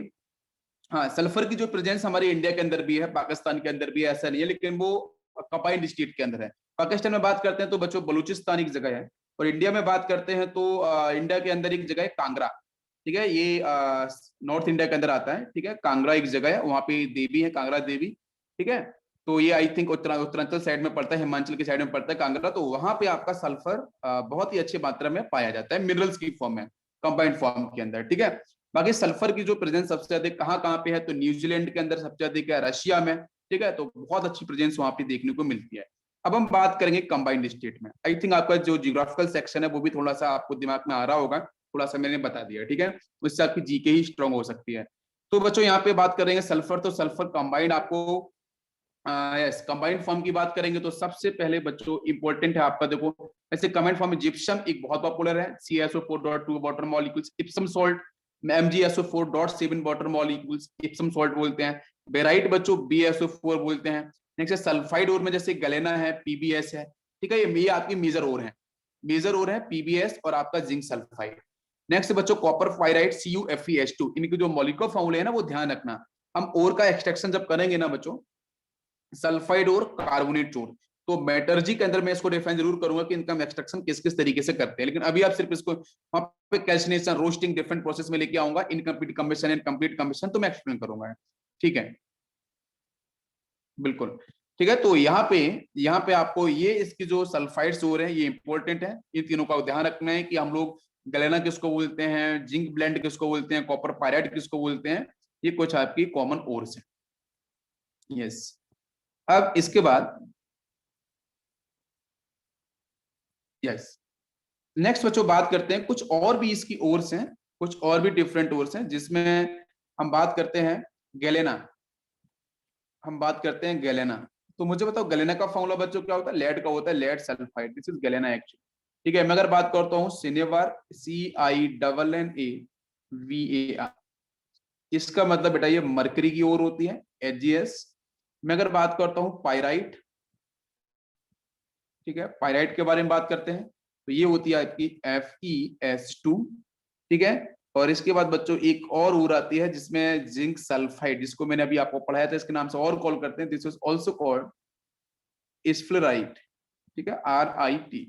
हाँ, सल्फर की जो प्रेजेंस हमारे इंडिया के अंदर भी है, पाकिस्तान के अंदर भी है, ऐसा नहीं है, लेकिन वो कंबाइंड स्टेट के अंदर है। पाकिस्तान में बात करते हैं तो बच्चों बलूचिस्तान एक जगह है, और इंडिया में बात करते हैं तो इंडिया के अंदर एक जगह है कांगड़ा। ठीक है, ये नॉर्थ इंडिया के अंदर आता है। ठीक है, कांगड़ा एक जगह है, वहां पे देवी है, कांगड़ा देवी। ठीक है, तो ये आई थिंक उत्तरांचल साइड में पड़ता है, हिमाचल की साइड में पड़ता है कांगड़ा। तो वहां पे आपका सल्फर बहुत ही अच्छी मात्रा में पाया जाता है, मिनरल्स की फॉर्म में, कंबाइंड फॉर्म के अंदर। ठीक है, बाकी सल्फर की जो प्रेजेंस सबसे अधिक कहाँ कहाँ पे है, तो न्यूजीलैंड के अंदर सबसे अधिक है, रशिया में, ठीक है, तो बहुत अच्छी प्रेजेंस वहां पे देखने को मिलती है। अब हम बात करेंगे कंबाइंड स्टेट में। आई थिंक आपका जो जियोग्राफिकल सेक्शन है वो भी थोड़ा सा आपको दिमाग में आ रहा होगा, थोड़ा सा मैंने बता दिया, ठीक है, उससे आपकी जीके ही स्ट्रांग हो सकती है। तो बच्चों यहाँ पे बात करेंगे सल्फर, तो सल्फर कंबाइंड आपको यस कंबाइंड फॉर्म की बात करेंगे तो सबसे पहले बच्चों इंपॉर्टेंट है आपका, देखो ऐसे कंबाइंड फॉर्म में जिप्सम एक बहुत पॉपुलर है, CaSO4.2 water molecules, Epsom salt MgSO4.7 water molecules, Epsom salt बोलते हैं। बेराइट बच्चों BaSO4 बोलते हैं। नेक्स्ट सल्फाइड और में जैसे गलेना है, PbS है, ठीक है, ये आपकी मेजर और है PbS और आपका जिंक सल्फाइड। नेक्स्ट बच्चों कॉपर फाइराइड CuFeS2, इनकी जो मॉलिक्यूलर फॉर्मूले है ना वो ध्यान रखना। हम और का एक्सट्रैक्शन जब करेंगे ना बच्चों, सल्फाइड और कार्बोनेट चोर, तो मेटर्जी के अंदर मैं इसको डिफाइन जरूर करूंगा कि इनका एक्सट्रैक्शन किस किस तरीके से करते हैं, लेकिन अभी आप सिर्फ इसको वहां पे कैल्सिनेशन, रोस्टिंग, डिफरेंट प्रोसेस में लेके आऊंगा, इनकम्प्लीट कम्बिशन एंड कंप्लीट कम्बिशन, तो मैं एक्सप्लेन करूंगा, ठीक है, बिल्कुल, ठीक है। तो यहाँ पे आपको ये इसकी जो सल्फाइड्स हो रहे हैं ये इंपॉर्टेंट है, इन तीनों का ध्यान रखना है कि हम लोग गलेना किसको बोलते हैं, जिंक ब्लेंड किसको बोलते हैं, कॉपर पायराइड किसको बोलते हैं, ये कुछ आपकी कॉमन ओर्स है। यस, अब इसके बाद यस नेक्स्ट बच्चों बात करते हैं कुछ और भी इसकी ओर्स हैं, कुछ और भी डिफरेंट ओर्स हैं, जिसमें हम बात करते हैं गैलेना, तो मुझे बताओ गैलेना का फॉर्मूला बच्चों क्या होता है, लेड का होता है, lead sulphide, this is galena actually, ठीक है। मैं अगर बात करता हूँ सिनेवार, CINNAVAR, इसका मतलब बेटा ये मरकरी की ओर होती है, HgS। मैं अगर बात करता हूँ पायराइट, ठीक है, पायराइट के बारे में बात करते हैं तो ये होती है आपकी FeS2, ठीक है। और इसके बाद बच्चों एक और ऊर आती है जिसमें जिंक सल्फाइड, जिसको मैंने अभी आपको पढ़ाया था, इसके नाम से और कॉल करते हैं, दिस इज आल्सो कॉल्ड इस्फ्लोराइट, ठीक है, RIT,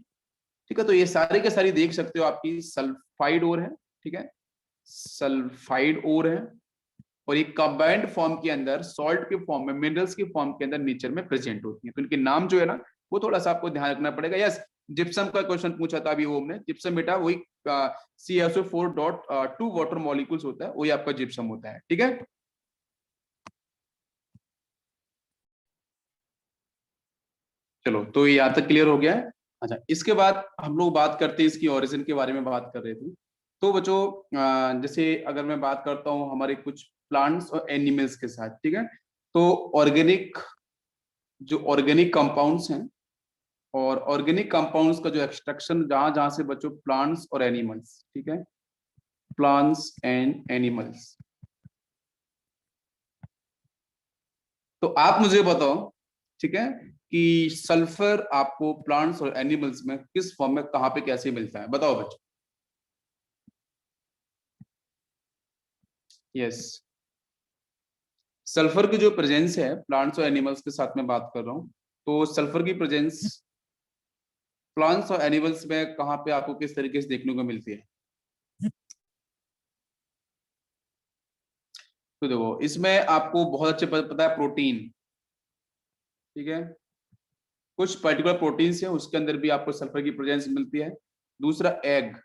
ठीक है। तो ये सारे के सारी देख सकते हो आपकी सल्फाइड ओर है, ठीक है, सल्फाइड ओर है, और एक कंबाइंड फॉर्म के अंदर सॉल्ट के फॉर्म में, मिनरल्स के फॉर्म के अंदर नेचर में प्रेजेंट होती है, तो इनके नाम जो है ना वो थोड़ा सा आपको ध्यान रखना पड़ेगा। यस, जिप्सम का क्वेश्चन पूछा था अभी ओम ने, जिप्सम बेटा वही CaSO4.2 वाटर मॉलिक्यूल्स होता है, वही आपका जिप्सम होता है, ठीक है। चलो तो ये यहाँ तक क्लियर हो गया है। अच्छा, इसके बाद हम लोग बात करते हैं इसकी ओरिजिन के बारे में बात कर रहे थे, तो बच्चों जैसे अगर मैं बात करता हूँ हमारे कुछ प्लांट्स और एनिमल्स के साथ, ठीक है, तो ऑर्गेनिक, जो ऑर्गेनिक कंपाउंड्स हैं, और ऑर्गेनिक कंपाउंड्स का जो एक्सट्रैक्शन जहां जहां से बच्चों प्लांट्स और एनिमल्स, ठीक है, प्लांट्स एंड एनिमल्स, तो आप मुझे बताओ, ठीक है, कि सल्फर आपको प्लांट्स और एनिमल्स में किस फॉर्म में कहां पे कैसे मिलता है, बताओ बच्चों। यस, सल्फर की जो प्रेजेंस है प्लांट्स और एनिमल्स के साथ में बात कर रहा हूं, तो सल्फर की प्रेजेंस प्लांट्स और एनिमल्स में कहां पे आपको किस तरीके से देखने को मिलती है, तो देखो इसमें आपको बहुत अच्छे पता है प्रोटीन, ठीक है, कुछ पर्टिकुलर प्रोटीन्स है उसके अंदर भी आपको सल्फर की प्रेजेंस मिलती है। दूसरा एग,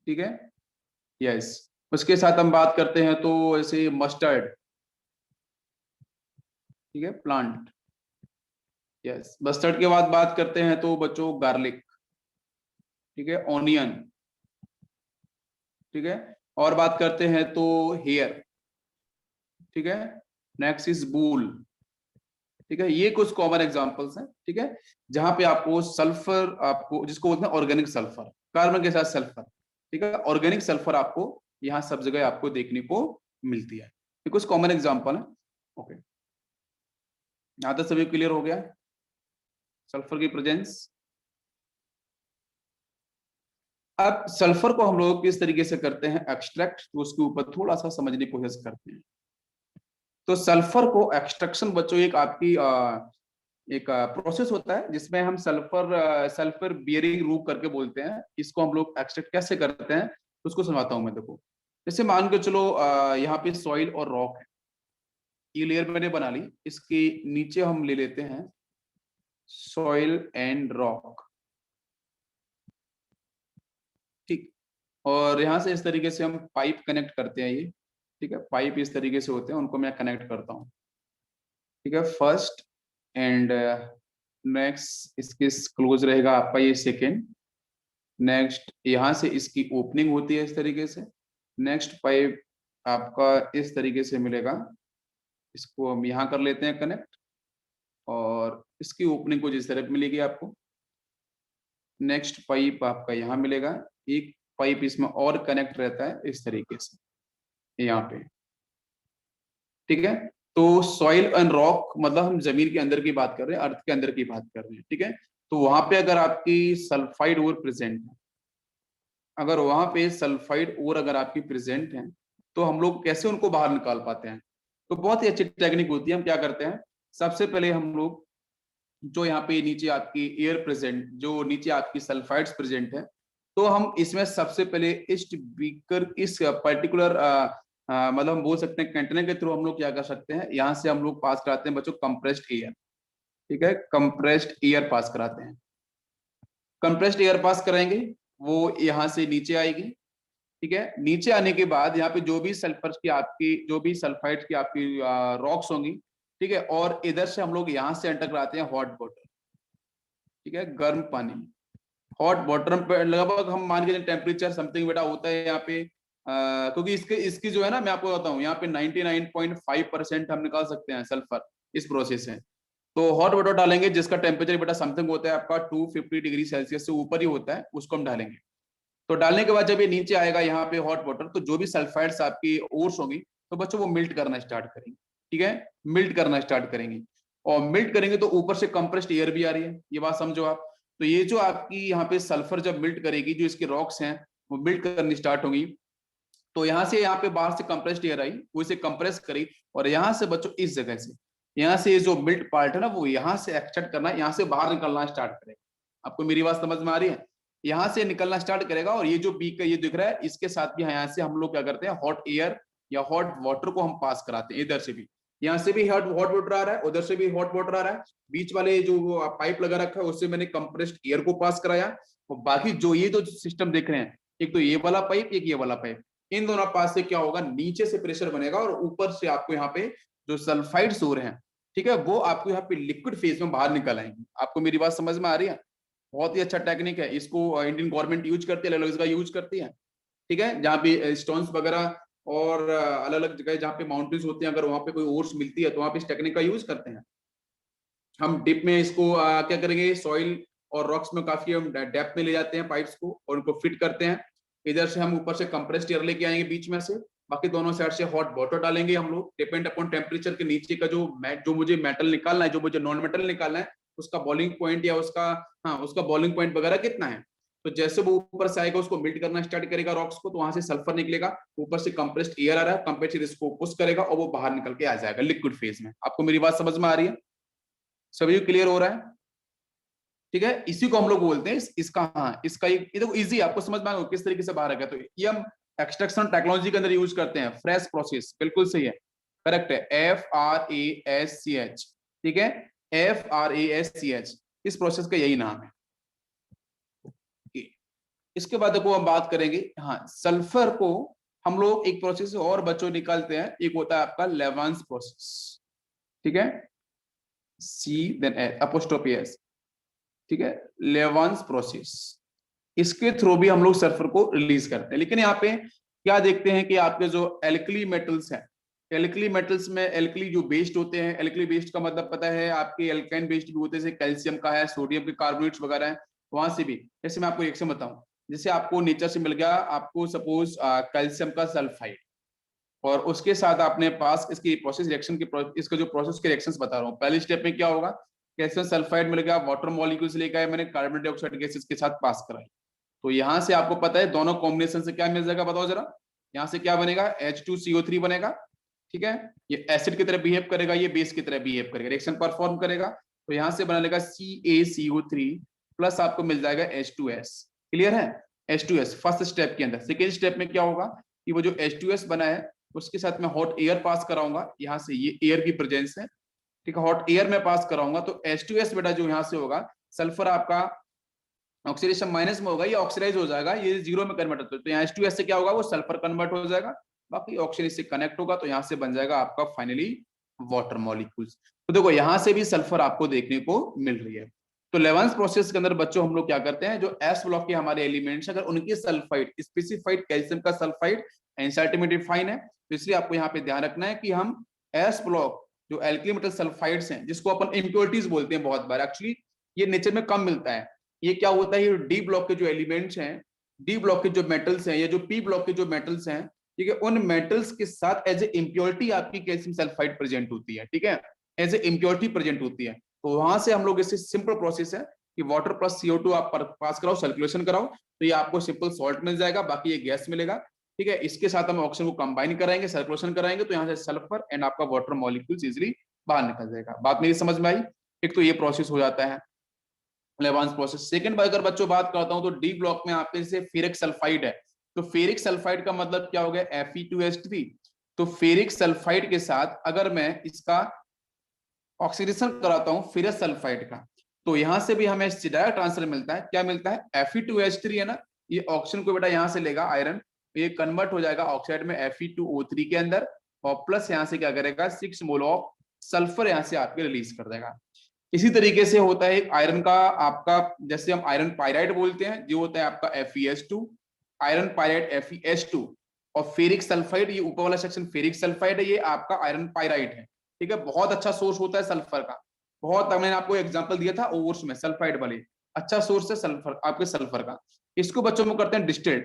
ठीक है, यस, उसके साथ हम बात करते हैं तो ऐसे मस्टर्ड, ठीक है, प्लांट, यस, मस्टर्ड के बाद बात करते हैं तो बच्चों गार्लिक, ठीक है, ऑनियन, ठीक है, और बात करते हैं तो हेयर, ठीक है, नेक्स्ट इज बूल, ठीक है, ये कुछ कॉमन एग्जांपल्स हैं, ठीक है, जहां पे आपको सल्फर, आपको जिसको बोलते हैं ऑर्गेनिक सल्फर, कार्बन के साथ सल्फर, ठीक है, ऑर्गेनिक सल्फर आपको यहाँ सब जगह आपको देखने को मिलती है, ये कुछ कॉमन एग्जांपल है। ओके, यहाँ तक सभी क्लियर हो गया सल्फर की प्रेजेंस। अब सल्फर को हम लोग किस तरीके से करते हैं एक्सट्रैक्ट, तो उसके ऊपर थोड़ा सा समझने की कोशिश करते हैं। तो सल्फर को एक्सट्रैक्शन बच्चों एक आपकी एक प्रोसेस होता है जिसमें हम सल्फर बियरिंग रूप करके बोलते हैं, इसको हम लोग एक्सट्रैक्ट कैसे करते हैं तो उसको समझाता हूं मैं। देखो जैसे मान के चलो यहाँ पे सॉइल और रॉक है, ये लेयर मैंने बना ली, इसके नीचे हम ले लेते हैं सॉइल एंड रॉक, ठीक, और यहाँ से इस तरीके से हम पाइप कनेक्ट करते हैं ये, ठीक है। पाइप इस तरीके से होते हैं, उनको मैं कनेक्ट करता हूँ, ठीक है। फर्स्ट एंड नेक्स्ट इसके क्लोज रहेगा आपका ये सेकेंड। नेक्स्ट यहाँ से इसकी ओपनिंग होती है इस तरीके से। नेक्स्ट पाइप आपका इस तरीके से मिलेगा, इसको हम यहाँ कर लेते हैं कनेक्ट, और इसकी ओपनिंग कुछ इस तरह मिलेगी आपको। नेक्स्ट पाइप आपका यहाँ मिलेगा, एक पाइप इसमें और कनेक्ट रहता है इस तरीके से यहाँ पे, ठीक है। तो सॉइल एंड रॉक मतलब हम जमीन के अंदर की बात कर रहे हैं, अर्थ के अंदर की बात कर रहे हैं, ठीक है। तो वहां पे अगर आपकी सल्फाइड ओर प्रेजेंट है, अगर वहां पे सल्फाइड ओर अगर आपकी प्रेजेंट है, तो हम लोग कैसे उनको बाहर निकाल पाते हैं? तो बहुत ही अच्छी टेक्निक होती है। हम क्या करते हैं, सबसे पहले हम लोग जो यहाँ पे नीचे आपकी एयर प्रेजेंट, जो नीचे आपकी सल्फाइड्स प्रेजेंट है, तो हम इसमें सबसे पहले इस बीकर, इस पर्टिकुलर मतलब हम बोल सकते हैं कंटेनर के थ्रू हम लोग क्या कर सकते हैं, यहाँ से हम लोग पास कराते हैं बच्चों कंप्रेस्ड एयर, ठीक है। कंप्रेस्ड एयर पास कराते हैं। कंप्रेस्ड एयर पास कराएंगे, वो यहाँ से नीचे आएगी, ठीक है। नीचे आने के बाद यहाँ पे जो भी सल्फर की आपकी, जो भी सल्फाइड की आपकी रॉक्स होंगी, ठीक है, और इधर से हम लोग यहाँ से एंटर कराते हैं हॉट वाटर, ठीक है, गर्म पानी। हॉट वाटर पे लगभग हम मान के टेम्परेचर समथिंग बेटा होता है यहाँ पे, क्योंकि इसकी जो है ना, मैं आपको बताऊं, यहाँ पे 99.5% हम निकाल सकते हैं सल्फर इस प्रोसेस से। तो हॉट वाटर डालेंगे जिसका टेम्परेचर बेटा समथिंग होता है आपका 250 डिग्री सेल्सियस से ऊपर ही होता है, उसको हम डालेंगे। तो डालने के बाद जब ये नीचे आएगा यहाँ पे हॉट वाटर, तो जो भी सल्फाइड्स आपकी ओर्स होंगी, तो बच्चों वो मिल्ट करना स्टार्ट करेंगे, ठीक है, मिल्ट करना स्टार्ट करेंगे। और मिल्ट करेंगे तो ऊपर से कंप्रेस्ड एयर भी आ रही है, ये बात समझो आप। तो ये जो आपकी यहाँ पे सल्फर जब मिल्ट करेगी, जो इसके रॉक्स हैं वो मिल्ट करनी स्टार्ट होंगी, तो यहाँ से यहाँ पे बाहर से कंप्रेस्ड एयर आई, वो इसे कंप्रेस करी, और यहाँ से बच्चों इस जगह से, यहाँ से जो मिल्ट पार्ट है ना, वो यहाँ से एक्सट्रैक्ट करना, यहाँ से बाहर निकलना स्टार्ट करेगा। आपको मेरी बात समझ में आ रही है? यहाँ से निकलना स्टार्ट करेगा, और ये जो बीक का ये दिख रहा है, इसके साथ भी यहाँ से हम लोग क्या करते हैं, हॉट एयर या हॉट वाटर को हम पास कराते हैं। इधर से भी, यहाँ से भी हॉट वाटर आ रहा है, उधर से भी हॉट वाटर आ रहा है, बीच वाले जो पाइप लगा रखा है उससे मैंने कंप्रेस्ड एयर को पास कराया। और बाकी जो ये जो सिस्टम देख रहे हैं, एक तो ये वाला पाइप, एक ये वाला पाइप, इन दोनों पास से क्या होगा, नीचे से प्रेशर बनेगा, और ऊपर से आपको यहाँ पे जो सल्फाइड्स हो रहे हैं, ठीक है, वो आपको यहाँ पे लिक्विड फेज में बाहर निकल आएंगे। आपको मेरी बात समझ में आ रही है? बहुत ही अच्छा टेक्निक है, इसको इंडियन गवर्नमेंट यूज करती है, अलग अलग जगह यूज करती है, ठीक है। जहाँ पे स्टोन्स वगैरह और अलग अलग जगह जहाँ पे माउंटेन्स होती हैं, अगर वहां पे कोई ओर्स मिलती है, तो वहां पे इस टेक्निक का यूज करते हैं। हम डिप में इसको क्या करेंगे, सॉइल और रॉक्स में काफी हम डेप्थ में ले जाते हैं पाइप्स को, और उनको फिट करते हैं। इधर से हम ऊपर से कंप्रेस्ड एयर लेके आएंगे बीच में से, बाकी दोनों साइड से हॉट वाटर डालेंगे हम लोग, डिपेंड अपॉन टेम्परेचर के नीचे का जो मुझे मेटल निकालना है, जो मुझे नॉन मेटल निकालना है, उसका बॉइलिंग पॉइंट या उसका, हाँ, उसका बॉइलिंग पॉइंट वगैरह कितना है। तो जैसे वो ऊपर से आएगा, उसको मिल्ट करना स्टार्ट करेगा रॉक्स को, तो वहां से सल्फर निकलेगा, ऊपर से कंप्रेस्ड एयर आ रहा है, कंप्रेस्ड इसको पुश करेगा, और वो बाहर निकल के आ जाएगा लिक्विड फेज में। आपको मेरी बात समझ में आ रही है? सभी क्लियर हो रहा है? ठीक है, इसी को हम लोग बोलते हैं इसका, हाँ, इसका ये देखो इजी, आपको समझ में आएगा किस तरीके से बाहर आएगा। तो ये हम एक्सट्रैक्शन टेक्नोलॉजी के अंदर यूज करते हैं, फ्रेश प्रोसेस, बिल्कुल सही है, करेक्ट है, FRASCH, ठीक है, FRASCH, इस प्रोसेस का यही नाम है। इसके बाद देखो हम बात करेंगे, हाँ, सल्फर को हम लोग एक प्रोसेस से और बच्चों निकालते हैं, एक होता है आपका लेवांस प्रोसेस, ठीक है, C then apostrophe S, ठीक है, लेवांस प्रोसेस, इसके थ्रू भी हम लोग सल्फर को रिलीज करते हैं। लेकिन यहाँ पे क्या देखते हैं कि आपके जो एल्कली मेटल्स हैं, एल्कली मेटल्स में एल्कली जो बेस्ड होते हैं, एल्कली बेस्ड का मतलब पता है आपके एल्काइन बेस्ड भी होते हैं, जैसे कैल्शियम का है, सोडियम के कार्बोनेट्स वगैरह है, वहां से भी। जैसे मैं आपको रिएक्शन बताऊं, जैसे आपको नेचर से मिल गया, आपको सपोज कैल्शियम का सल्फाइड, और उसके साथ आपने पास इसकी प्रोसेस रिएक्शन की, इसका जो प्रोसेस के रिएक्शंस बता रहा हूँ, पहले स्टेप में क्या होगा, कैल्शियम सल्फाइड मिल गया, वाटर मॉलिक्यूल्स लेकर आए मैंने, कार्बन डाइऑक्साइड गैसेस के साथ पास कराई। तो यहाँ से आपको पता है दोनों कॉम्बिनेशन से क्या मिल जाएगा, बताओ जरा, यहाँ से क्या बनेगा, H2CO3 बनेगा, ठीक है, ये एसिड की तरह बिहेव करेगा, ये बेस की तरह बिहेव करेगा, रिएक्शन परफॉर्म करेगा, तो यहाँ से बना लेगा CaCO3 प्लस आपको मिल जाएगा H2S। क्लियर है? H2S फर्स्ट स्टेप के अंदर। सेकेंड स्टेप में क्या होगा कि वो जो H2S बना है, उसके साथ मैं हॉट एयर पास कराऊंगा, यहाँ से ये एयर की प्रेजेंस है, ठीक है, हॉट एयर में पास कराऊंगा, तो H2S बेटा जो यहाँ से होगा, सल्फर आपका ऑक्सीडेशन माइनस में होगा, ये ऑक्सीडाइज हो जाएगा, ये जीरो में कन्वर्ट होता है, तो यहाँ H2S से क्या होगा, वो सल्फर कन्वर्ट हो जाएगा, बाकी ऑक्सीजन इससे कनेक्ट होगा, तो यहाँ से बन जाएगा आपका फाइनली वाटर मॉलिक्यूल्स। तो देखो यहाँ से भी सल्फर आपको देखने को मिल रही है। तो लेवेंथ प्रोसेस के अंदर बच्चों हम लोग क्या करते हैं, जो एस ब्लॉक के हमारे एलिमेंट्स अगर उनकी सल्फाइड स्पेसिफाइड कैल्शियम का सल्फाइड एनसीईआरटी में डिफाइन है, तो इसलिए आपको यहाँ पे ध्यान रखना है कि हम एस ब्लॉक जो एल्किल मेटल सल्फाइड्स हैं, जिसको अपन इम्प्योरिटीज बोलते हैं बहुत बार, एक्चुअली ये नेचर में कम मिलता है। ये क्या होता है, ये डी ब्लॉक के जो एलिमेंट्स हैं, डी ब्लॉक के जो मेटल्स हैं, या जो पी ब्लॉक के जो मेटल्स हैं, ठीक है, उन मेटल्स के साथ एज ए इम्प्योरिटी आपकी कैल्शियम सल्फाइड प्रेजेंट होती है, ठीक है, एज ए इम्प्योरिटी प्रेजेंट होती है। तो वहां से हम लोग इससे सिंपल प्रोसेस है कि वाटर प्लस CO2 आप पास कराओ, सर्कुलेशन कराओ, तो ये आपको सिंपल सॉल्ट मिल जाएगा, बाकी ये गैस मिलेगा, ठीक है। इसके साथ हम ऑक्सीजन को कंबाइन कराएंगे, सर्कुलेशन कराएंगे, तो यहाँ से सल्फर एंड आपका वाटर मॉलिक्यूल्स इजिली बाहर निकल जाएगा। बात मेरी समझ में आई? एक तो ये प्रोसेस हो जाता है लेवांस प्रोसेस। सेकंड अगर बच्चों बात करता हूं तो डी ब्लॉक में आपके जैसे फेरिक सल्फाइड है, तो फेरिक सल्फाइड का मतलब क्या हो गया, Fe2S3। तो फेरिक सल्फाइड के साथ अगर मैं इसका ऑक्सीडेशन कराता हूं फेरस सल्फाइड का, तो यहां से भी हमें डायरेक्ट आंसर मिलता है, क्या मिलता है, Fe2H3 है ना, ये ऑक्सीजन को बेटा यहां से लेगा आयरन, ये कन्वर्ट हो जाएगा ऑक्साइड में Fe2O3 के अंदर, और प्लस यहां से क्या करेगा 6 मोल ऑफ सल्फर यहां से आपके रिलीज कर देगा। इसी तरीके से होता है आयरन का आपका, जैसे हम आयरन पायराइड बोलते हैं, जो होता है आपका FeS2, आयरन पायराइड FeS2, और फेरिक सल्फाइड, ये ऊपर वाला सेक्शन फेरिक सल्फाइड है, ये आपका आयरन पायराइड है, ठीक है। बहुत अच्छा सोर्स होता है सल्फर का, बहुत, मैंने आपको एग्जांपल दिया था ओवर्स में सल्फाइड वाले, अच्छा सोर्स है सल्फर आपके सल्फर का। इसको बच्चों में करते हैं डिस्टिल्ड,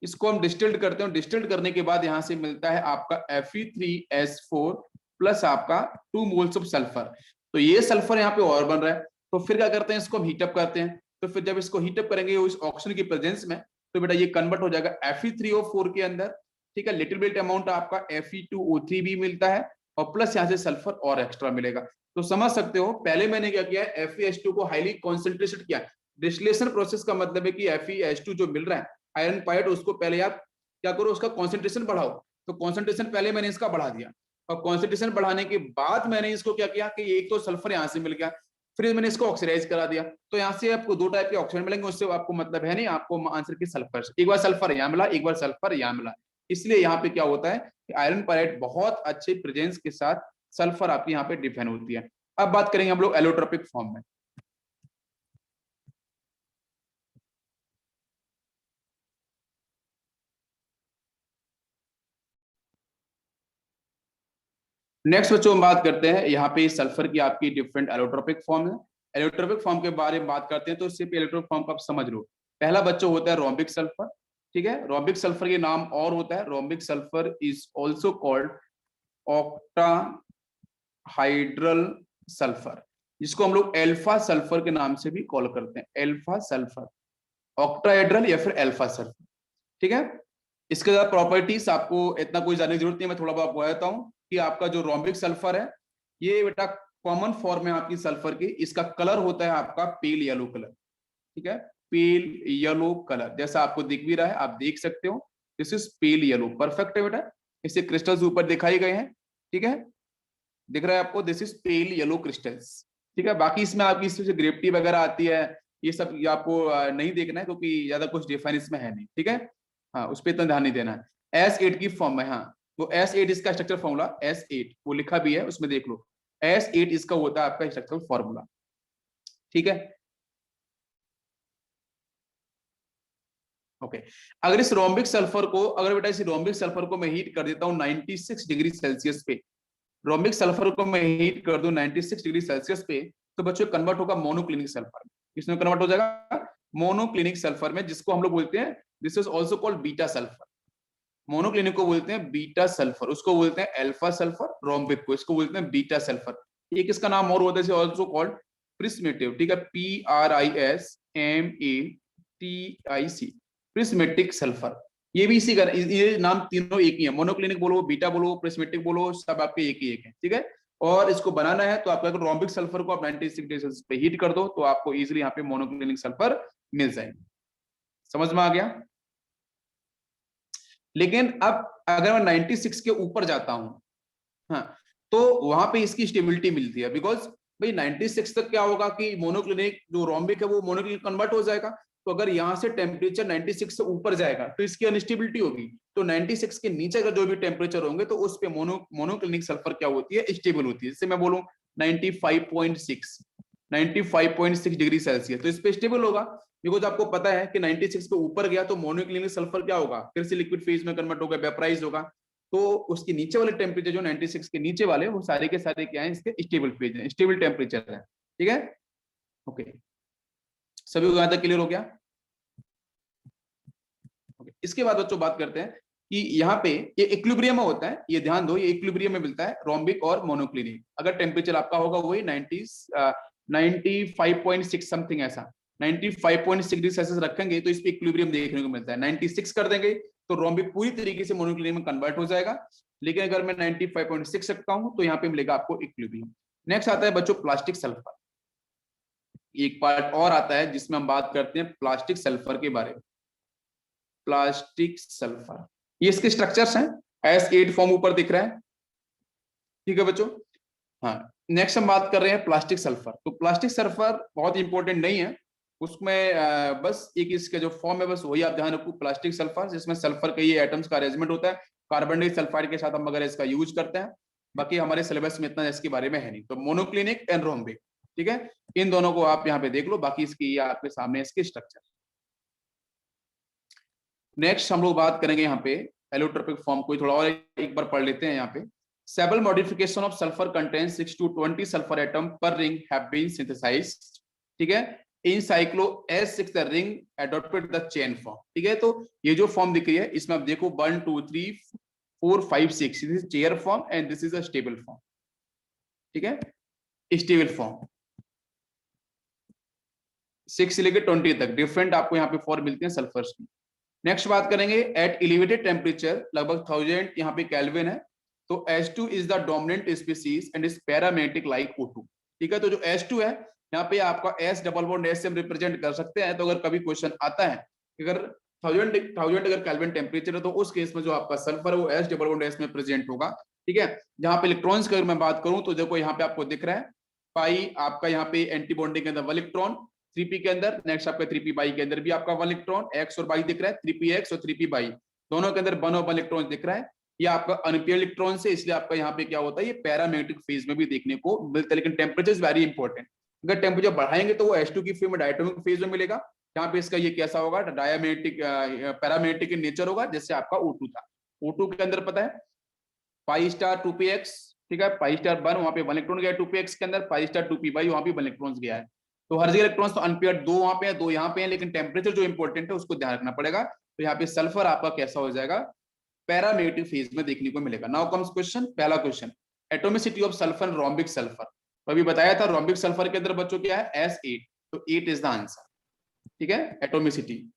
इसको हम डिस्टिल्ड करते हैं, डिस्टिल्ड करने के बाद यहां से मिलता है आपका Fe3S4 प्लस आपका 2 मोल्स ऑफ सल्फर। तो ये सल्फर यहाँ पे और बन रहा है, तो फिर क्या करते हैं, इसको हम हीटअप करते हैं, तो फिर जब इसको हीटअप करेंगे इस ऑक्सीजन की प्रेजेंस में, तो बेटा ये कन्वर्ट हो जाएगा Fe3O4 के अंदर, ठीक है। लिटिल बिट अमाउंट आपका Fe2O3 भी मिलता है, और प्लस यहाँ से सल्फर और एक्स्ट्रा मिलेगा। तो समझ सकते हो पहले मैंने क्या किया है, FeS2 को हाईली कॉन्सेंट्रेटेड किया। डिस्टिलेशन प्रोसेस का मतलब है कि FeS2 जो मिल रहा है आयरन पायराइड, उसको पहले आप क्या करो, उसका कॉन्सेंट्रेशन बढ़ाओ। तो कॉन्सेंट्रेशन पहले मैंने इसका बढ़ा दिया, और कॉन्सेंट्रेशन बढ़ाने के बाद मैंने इसको क्या किया कि एक तो सल्फर यहां से मिल गया, फिर मैंने इसको ऑक्सीडाइज करा दिया, तो यहाँ से आपको दो टाइप के ऑक्सीजन मिलेंगे, उससे आपको मतलब है नहीं, आपको आंसर की सल्फर, एक बार सल्फर यहाँ मिला, एक बार सल्फर यहाँ मिला। इसलिए यहाँ पे क्या होता है कि आयरन पायराइड बहुत अच्छे प्रेजेंस के साथ सल्फर आपकी यहाँ पे डिफाइन होती है। अब बात करेंगे हम लोग एलोट्रोपिक फॉर्म में। नेक्स्ट बच्चों हम बात करते हैं यहाँ पे सल्फर की आपकी डिफरेंट एलोट्रोपिक फॉर्म है। एलोट्रोपिक फॉर्म के बारे में बात करते हैं, तो सिर्फ एलोट्रोपिक फॉर्म को आप समझ लो। पहला बच्चों होता है रोम्बिक सल्फर, ठीक है। रोम्बिक सल्फर के नाम और होता है, rhombic sulphur is also called octahedral sulphur, जिसको हम लोग एल्फा सल्फर के नाम से भी कॉल करते हैं, एल्फा सल्फर, ऑक्टाहाइड्रल या फिर एल्फा सल्फर, ठीक है। इसके बाद प्रॉपर्टीज आपको इतना कोई जानने की जरूरत नहीं है, मैं थोड़ा बहुत बता देता हूँ कि आपका जो रोम्बिक सल्फर है, ये बेटा कॉमन फॉर्म है आपकी सल्फर की, इसका कलर होता है आपका पेल येलो कलर, ठीक है, पेल येलो कलर, जैसा आपको दिख भी रहा है, आप देख सकते हो, this is pale yellow, perfect है बेटा। इसे क्रिस्टल्स ऊपर दिखाई गए हैं, ठीक है, दिख रहा है आपको, this is pale yellow crystals, ठीक है। बाकी इसमें आपकी इसमें ग्रेविटी वगैरह आती है, ये सब ये आपको नहीं देखना है, क्योंकि ज्यादा कुछ डिफाइन इसमें है नहीं, ठीक है। हाँ, उस पर इतना ध्यान नहीं देना है। S8 की फॉर्म है, हाँ, वो S8 इसका स्ट्रक्चर फॉर्मूला S8 वो लिखा भी है, उसमें देख लो, S8 इसका होता है आपका स्ट्रक्चरल फॉर्मूला, ठीक है। ओके, अगर इस रोम्बिक सल्फर को, अगर बेटा इस रोम्बिक सल्फर को मैं हीट कर देता हूँ 96 डिग्री सेल्सियस पे, रोम्बिक सल्फर को मैं हीट कर दूं 96 डिग्री सेल्सियस पे, तो बच्चों कन्वर्ट होगा मोनोक्लिनिक सल्फर में। किसमें कन्वर्ट हो जाएगा, मोनोक्लिनिक सल्फर में, जिसको हम लोग बोलते हैं, this is also called beta sulphur. Monoclinic को बोलते हैं बीटा सल्फर, उसको बोलते हैं अल्फा सल्फर, रोम्बिक को इसको बोलते हैं बीटा सल्फर। एक इसका नाम और होता है आल्सो कॉल्ड प्रिस्मेटिव, ठीक है, PRISMATIC, प्रिस्मेटिक सल्फर। ये भी इसी का, ये नाम तीनों एक ही है, मोनोक्लिनिक बोलो, बीटा बोलो, प्रिस्मेटिक बोलो, सब आपके एक ही एक है, ठीक है। और इसको बनाना है तो आपका रोम्बिक सल्फर को आप 96 डिग्री सेल्सियस पे हीट कर दो, तो आपको इजीली यहाँ पे मोनोक्लिनिक सल्फर मिल जाएगी। समझ में आ गया? लेकिन अब अगर मैं 96 के ऊपर जाता हूं, हाँ, तो वहां पे इसकी स्टेबिलिटी मिलती है, बिकॉज भाई 96 तक क्या होगा कि मोनोक्लिनिक जो रोम्बिक है वो मोनोक्लिनिक कन्वर्ट हो जाएगा, तो अगर यहाँ से टेम्परेचर 96 से ऊपर जाएगा तो इसकी अनस्टेबिलिटी होगी, तो 96 के नीचे अगर जो भी टेम्परेचर होंगे तो उस पे मोनोक्लिनिक सल्फर क्या होती है, स्टेबल होती है। जैसे मैं बोलूं 95.6 डिग्री सेल्सियस, तो इस पे स्टेबल होगा, बिकॉज आपको पता है कि 96 पे ऊपर गया तो मोनोक्लिनिक सल्फर क्या होगा, फिर से लिक्विड फेज में कन्वर्ट होगा, वेपराइज होगा। तो उसके नीचे वाले टेम्परेचर जो 96 के नीचे वाले, वो सारे के सारे क्या है, इसके स्टेबल फेज है, स्टेबल टेम्परेचर है। ठीक है, ओके, सभी को यहां तक क्लियर हो गया? इसके बाद बच्चों बात करते हैं कि यहाँ पे ये इक्विलिब्रियम में होता है, ये ध्यान दो, ये इक्विलिब्रियम में मिलता है रोम्बिक और मोनोक्लिनिक। अगर टेम्परेचर आपका होगा वही 95.6 समथिंग, ऐसा 95.6 डिग्री सेल्सियस रखेंगे तो इस पे इक्विलिब्रियम देखने को मिलता है। 96 कर देंगे तो रोम्बिक पूरी तरीके से मोनोक्लिनिक में कन्वर्ट हो जाएगा, लेकिन अगर मैं 95.6 रखता हूं तो यहाँ पे मिलेगा आपको इक्विलिब्रियम। नेक्स्ट आता है बच्चों प्लास्टिक सल्फर। एक पार्ट और आता है जिसमें हम बात करते हैं प्लास्टिक सल्फर के बारे में। प्लास्टिक सल्फर, ये इसके स्ट्रक्चर्स हैं, S8 फॉर्म ऊपर दिख रहा है। ठीक है बच्चों, हाँ। नेक्स्ट हम बात कर रहे हैं प्लास्टिक सल्फर। तो प्लास्टिक सल्फर बहुत इंपॉर्टेंट नहीं है, उसमें बस एक इसका जो फॉर्म है बस वही आप ध्यान रखो, प्लास्टिक सल्फर, जिसमें सल्फर के ये एटम्स का अरेंजमेंट होता है, कार्बन डाइसल्फाइड के साथ हम अगर इसका यूज करते हैं। बाकी हमारे सिलेबस में इतना इसके बारे में है नहीं। तो मोनोक्लिनिक एंड रोम्बिक, ठीक है, इन दोनों को आप यहाँ पे देख लो, बाकी इसकी आपके सामने इसके स्ट्रक्चर। नेक्स्ट हम लोग बात करेंगे यहाँ पे एलोट्रोपिक फॉर्म को थोड़ा और एक बार पढ़ लेते हैं। यहाँ पे several modification of sulfur contains 6 to 20 sulfur atom per ring have been synthesized, ठीक है, in cyclo S6 the ring adopted the chain form। ठीक है, तो ये जो फॉर्म दिख रही है इसमें आप देखो 1 2 3 4 5 6, this is chair form and this is a stable form. ठीक है, स्टेबल फॉर्म 6 से लेकर 20 तक डिफरेंट आपको यहाँ पे फॉर्म मिलते हैं सल्फर्स की। नेक्स्ट बात करेंगे एट एलिवेटेड टेम्परेचर, लगभग 1000 यहाँ पे केल्विन है, तो H2 is the dominant species and is paramagnetic like O2। ठीक है, तो जो H2 है यहाँ पे आपका S डबल बॉन्ड S से हम रिप्रेजेंट कर सकते हैं। तो अगर कभी क्वेश्चन आता है अगर 1000 अगर केल्विन टेम्परेचर है तो उस केस में जो आपका सल्फर है वो S डबल बॉन्ड S में प्रेजेंट होगा। ठीक है, जहां पे इलेक्ट्रॉन्स की अगर मैं बात करूं तो देखो यहाँ पे आपको दिख रहा है पाई, आपका यहाँ पे एंटी बॉन्डिंग के अंदर 1 इलेक्ट्रॉन, 3p के अंदर, नेक्स्ट आपका 3p बाई के अंदर भी आपका 1 इलेक्ट्रॉन, x और y दिख रहा है, 3px और 3p बाई दोनों के अंदर 1 और 1 इलेक्ट्रॉन दिख रहा है। ये आपका अनपेयर्ड इलेक्ट्रॉन से, इसलिए आपका यहाँ पे क्या होता है, ये पैरामैग्नेटिक फेज में भी देखने को मिलता है। लेकिन टेम्परेचर इज वेरी इंपॉर्टेंट, अगर टेम्परेचर बढ़ाएंगे तो वो H2 की फॉर्म में डायटोमिक फेज में मिलेगा। यहाँ पे इसका ये कैसा होगा, डायमैग्नेटिक पैरामैग्नेटिक इन नेचर होगा, जैसे आपका O2 था। O2 के अंदर पता है पाई स्टार 2px, ठीक है, पाई स्टार 1 वहां पे 1 इलेक्ट्रॉन गया 2px के अंदर, पाई स्टार 2p बाई वहां पे 1 इलेक्ट्रॉन गया है। तो हर जगह इलेक्ट्रॉन्स तो अनपेयर्ड 2 वहां पे है 2 यहाँ पे है, लेकिन टेम्परेचर जो इंपॉर्टेंट है उसको ध्यान रखना पड़ेगा। तो यहाँ पे सल्फर आपका कैसा हो जाएगा, पैरामैग्नेटिक फेज में देखने को मिलेगा। नाउ कम्स क्वेश्चन, पहला question, atomicity of sulphur and rhombic sulphur. तो अभी बताया था रोम्बिक सल्फर के अंदर बच्चों क्या है S8, तो 8 इज द आंसर। ठीक है, एटोमिसिटी।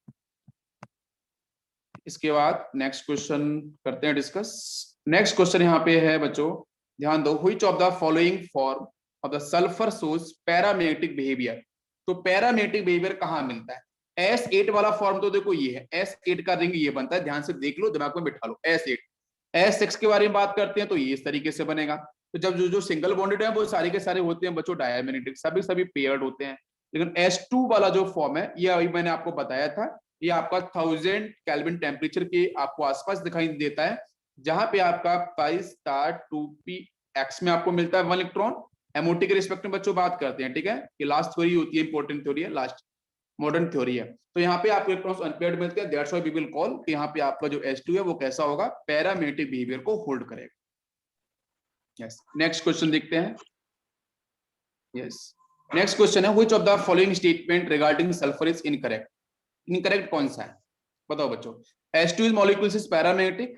इसके बाद नेक्स्ट क्वेश्चन करते हैं डिस्कस। नेक्स्ट क्वेश्चन यहाँ पे है बच्चों, ध्यान दो, which of the following form of the sulphur source paramagnetic behaviour. तो पैरामैग्नेटिक बिहेवियर कहाँ मिलता है, S8 वाला फॉर्म तो देखो ये है, S8 का रिंग ये बनता है, ध्यान से देख लो, दिमाग में बिठा लो। S8, S6 के बारे में बात करते हैं तो ये इस तरीके से बनेगा। तो जब जो सिंगल बॉन्डेड है वो सारे के सारे होते हैं बच्चों डायमैग्नेटिक, सभी पेयर्ड होते हैं। लेकिन S2 वाला जो फॉर्म है ये अभी मैंने आपको बताया था, ये आपका 1000 केल्विन टेम्परेचर के आपको आसपास दिखाई देता है, जहां पे आपका पाई स्टार 2px में आपको मिलता है 1 इलेक्ट्रॉन। एमओटी के रिस्पेक्ट में बच्चों बात करते हैं, ठीक है, ये लास्ट थ्योरी होती है, इंपॉर्टेंट थ्योरी है, लास्ट मॉडर्न थ्योरी है। तो यहाँ पे आपको इलेक्ट्रॉन्स अनपेयर्ड मिलते हैं, that's why we will call कि यहाँ पे आपका जो H2 है वो कैसा होगा, पैरामैग्नेटिक बिहेवियर को होल्ड करेगा। यस, नेक्स्ट क्वेश्चन देखते हैं। यस, नेक्स्ट क्वेश्चन है, which of the following statement regarding sulphur is incorrect. Incorrect कौन सा है बताओ बच्चों, H2 molecules is paramagnetic,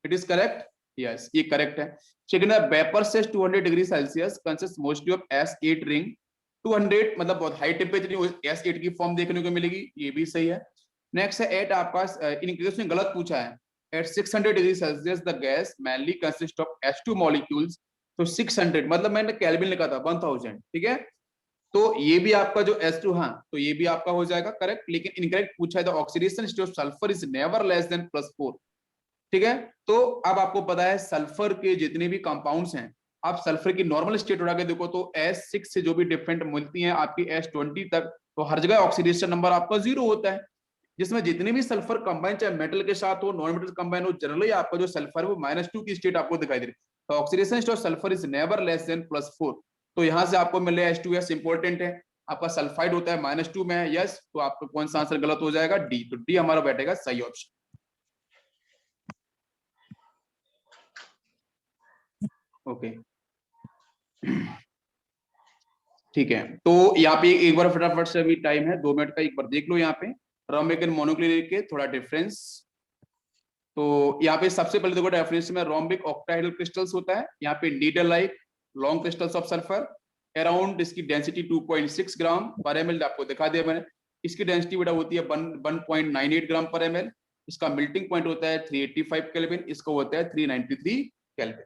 it is correct, yes ये करेक्ट है। सेकंड है, vapour says 200 degree Celsius consist mostly of S8 ring. 200 मतलब बहुत हाई टेम्परेचर S8 की फॉर्म देखने को मिलेगी, ये भी सही है। नेक्स्ट है एट आपका इन केस में गलत पूछा है, at 600 degree Celsius the gas mainly consist of H2 molecules। तो 600 मतलब मैंने केल्विन लिखा था 1000, ठीक है, तो ये भी आपका जो S2, हाँ तो ये भी आपका हो जाएगा करेक्ट। लेकिन इनकरेक्ट पूछा है, the oxidation state of sulphur is never less than +4। ठीक है, तो अब आपको पता है सल्फर के जितने भी कंपाउंड्स हैं आप सल्फर की नॉर्मल स्टेट उड़ा के देखो तो S6 से जो भी डिफरेंट मिलती हैं आपकी S20 तक, तो हर जगह ऑक्सीडेशन नंबर आपका 0 होता है, जिसमें जितने भी सल्फर कंबाइन चाहे मेटल के साथ हो नॉन मेटल कंबाइन हो, जनरली आपका जो सल्फर है वो -2 की स्टेट आपको दिखाई दे रही है। तो oxidation state of sulphur is never less than +4। तो यहाँ से आपको मिल रहा है H2S इंपॉर्टेंट है, आपका सल्फाइड होता है -2 में है, यस, तो आपका कौन सा आंसर गलत हो जाएगा? डी। तो डी हमारा बैठेगा सही ऑप्शन। ओके ठीक है, तो यहाँ पे एक बार फटाफट से, अभी टाइम है 2 मिनट का, एक बार देख लो यहाँ पे रोम्बिक एंड मोनोक्लिनिक के थोड़ा डिफरेंस। तो यहाँ पे सबसे पहले देखो डेफिनेशन में, रोम्बिक ऑक्टाहेड्रल क्रिस्टल्स होता है, यहाँ पे needle like long crystals of sulphur around, इसकी डेंसिटी 2.6 ग्राम पर एमएल, आपको दिखा दिया मैंने। इसकी डेंसिटी बेटा होती है 1.98 ग्राम पर एमएल। इसका मेल्टिंग पॉइंट होता है 385 केल्विन, इसका होता है 393 केल्विन।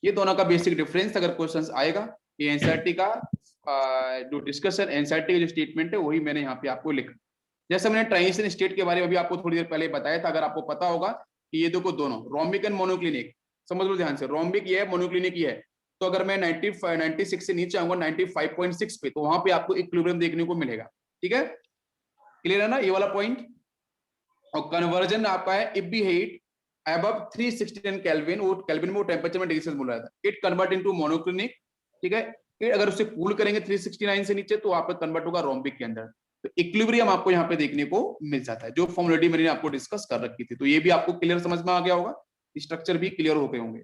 ये दोनों का बेसिक डिफरेंस अगर क्वेश्चन आएगा, ये एनसीईआरटी का जो डिस्कशन, एनसीईआरटी का जो स्टेटमेंट है वही मैंने यहाँ पे आपको लिखा। जैसे मैंने ट्रांजिशन स्टेट के बारे में भी आपको थोड़ी देर पहले बताया था, अगर आपको पता होगा कि ये देखो दोनों रोम्बिक एंड मोनोक्लिनिक, समझ लो ध्यान से, रोम्बिक ये है, मोनोक्लिनिक ये है। तो अगर मैं 96 से नीचे आऊंगा 95.6 पे, तो वहां पे आपको इक्विलिब्रियम देखने को मिलेगा। ठीक है, क्लियर है ना ये वाला पॉइंट? और कन्वर्जन आपका है if B heat above 316 kelvin, वो केल्विन में वो टेंपरेचर में डिग्री सेल्सियस बोल रहा था, इट कन्वर्ट इनटू मोनोक्लिनिक। ठीक है, फिर अगर उसे कूल करेंगे 369 से नीचे तो आपका कन्वर्ट होगा रोम्बिक के अंदर। तो इक्विलिब्रियम आपको यहाँ पे देखने को मिल जाता है, जो फॉर्मुलेटी मैंने आपको डिस्कस कर रखी थी। तो ये भी आपको क्लियर समझ में आ गया होगा, स्ट्रक्चर भी क्लियर हो गए होंगे।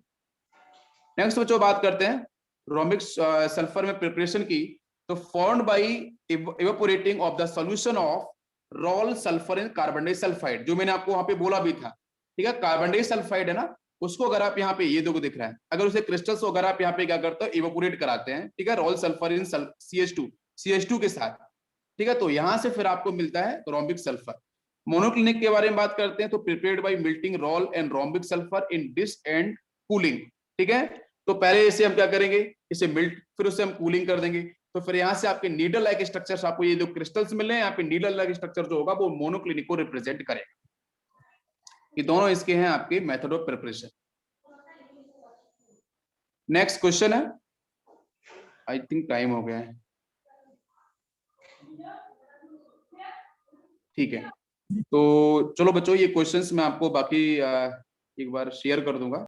नेक्स्ट बच्चों बात करते हैं रोम्बिक सल्फर में प्रिपरेशन की। तो formed by evaporating of the solution of roll sulphur in carbon disulphide, जो मैंने आपको वहां पे बोला भी था। ठीक है, कार्बन डाइसल्फाइड है ना, उसको अगर आप यहाँ पे ये देखो दिख रहा है, अगर उसे क्रिस्टल्स को अगर आप यहाँ पे क्या करते हो, इवेपोरेट कराते हैं, ठीक है, रॉल सल्फर इन CH2 के साथ। ठीक है, तो यहां से फिर आपको मिलता है रोम्बिक सल्फर। मोनोक्लिनिक के बारे में बात करते हैं, तो prepared by melting roll and rhombic sulphur in dish and cooling. ठीक है, तो पहले इसे हम क्या करेंगे, इसे मेल्ट, फिर उसे हम कूलिंग कर देंगे। तो फिर यहाँ से आपके नीडल लाइक स्ट्रक्चर्स, आपको ये जो क्रिस्टल्स मिल रहे हैं यहाँ पे, नीडल लाइक स्ट्रक्चर जो होगा वो मोनोक्लिनिक को रिप्रेजेंट करेगा। ये दोनों इसके हैं आपके method of preparation. Next question है, आई थिंक टाइम हो गया है। ठीक है, तो चलो बच्चों ये क्वेश्चंस मैं आपको बाकी एक बार शेयर कर दूंगा।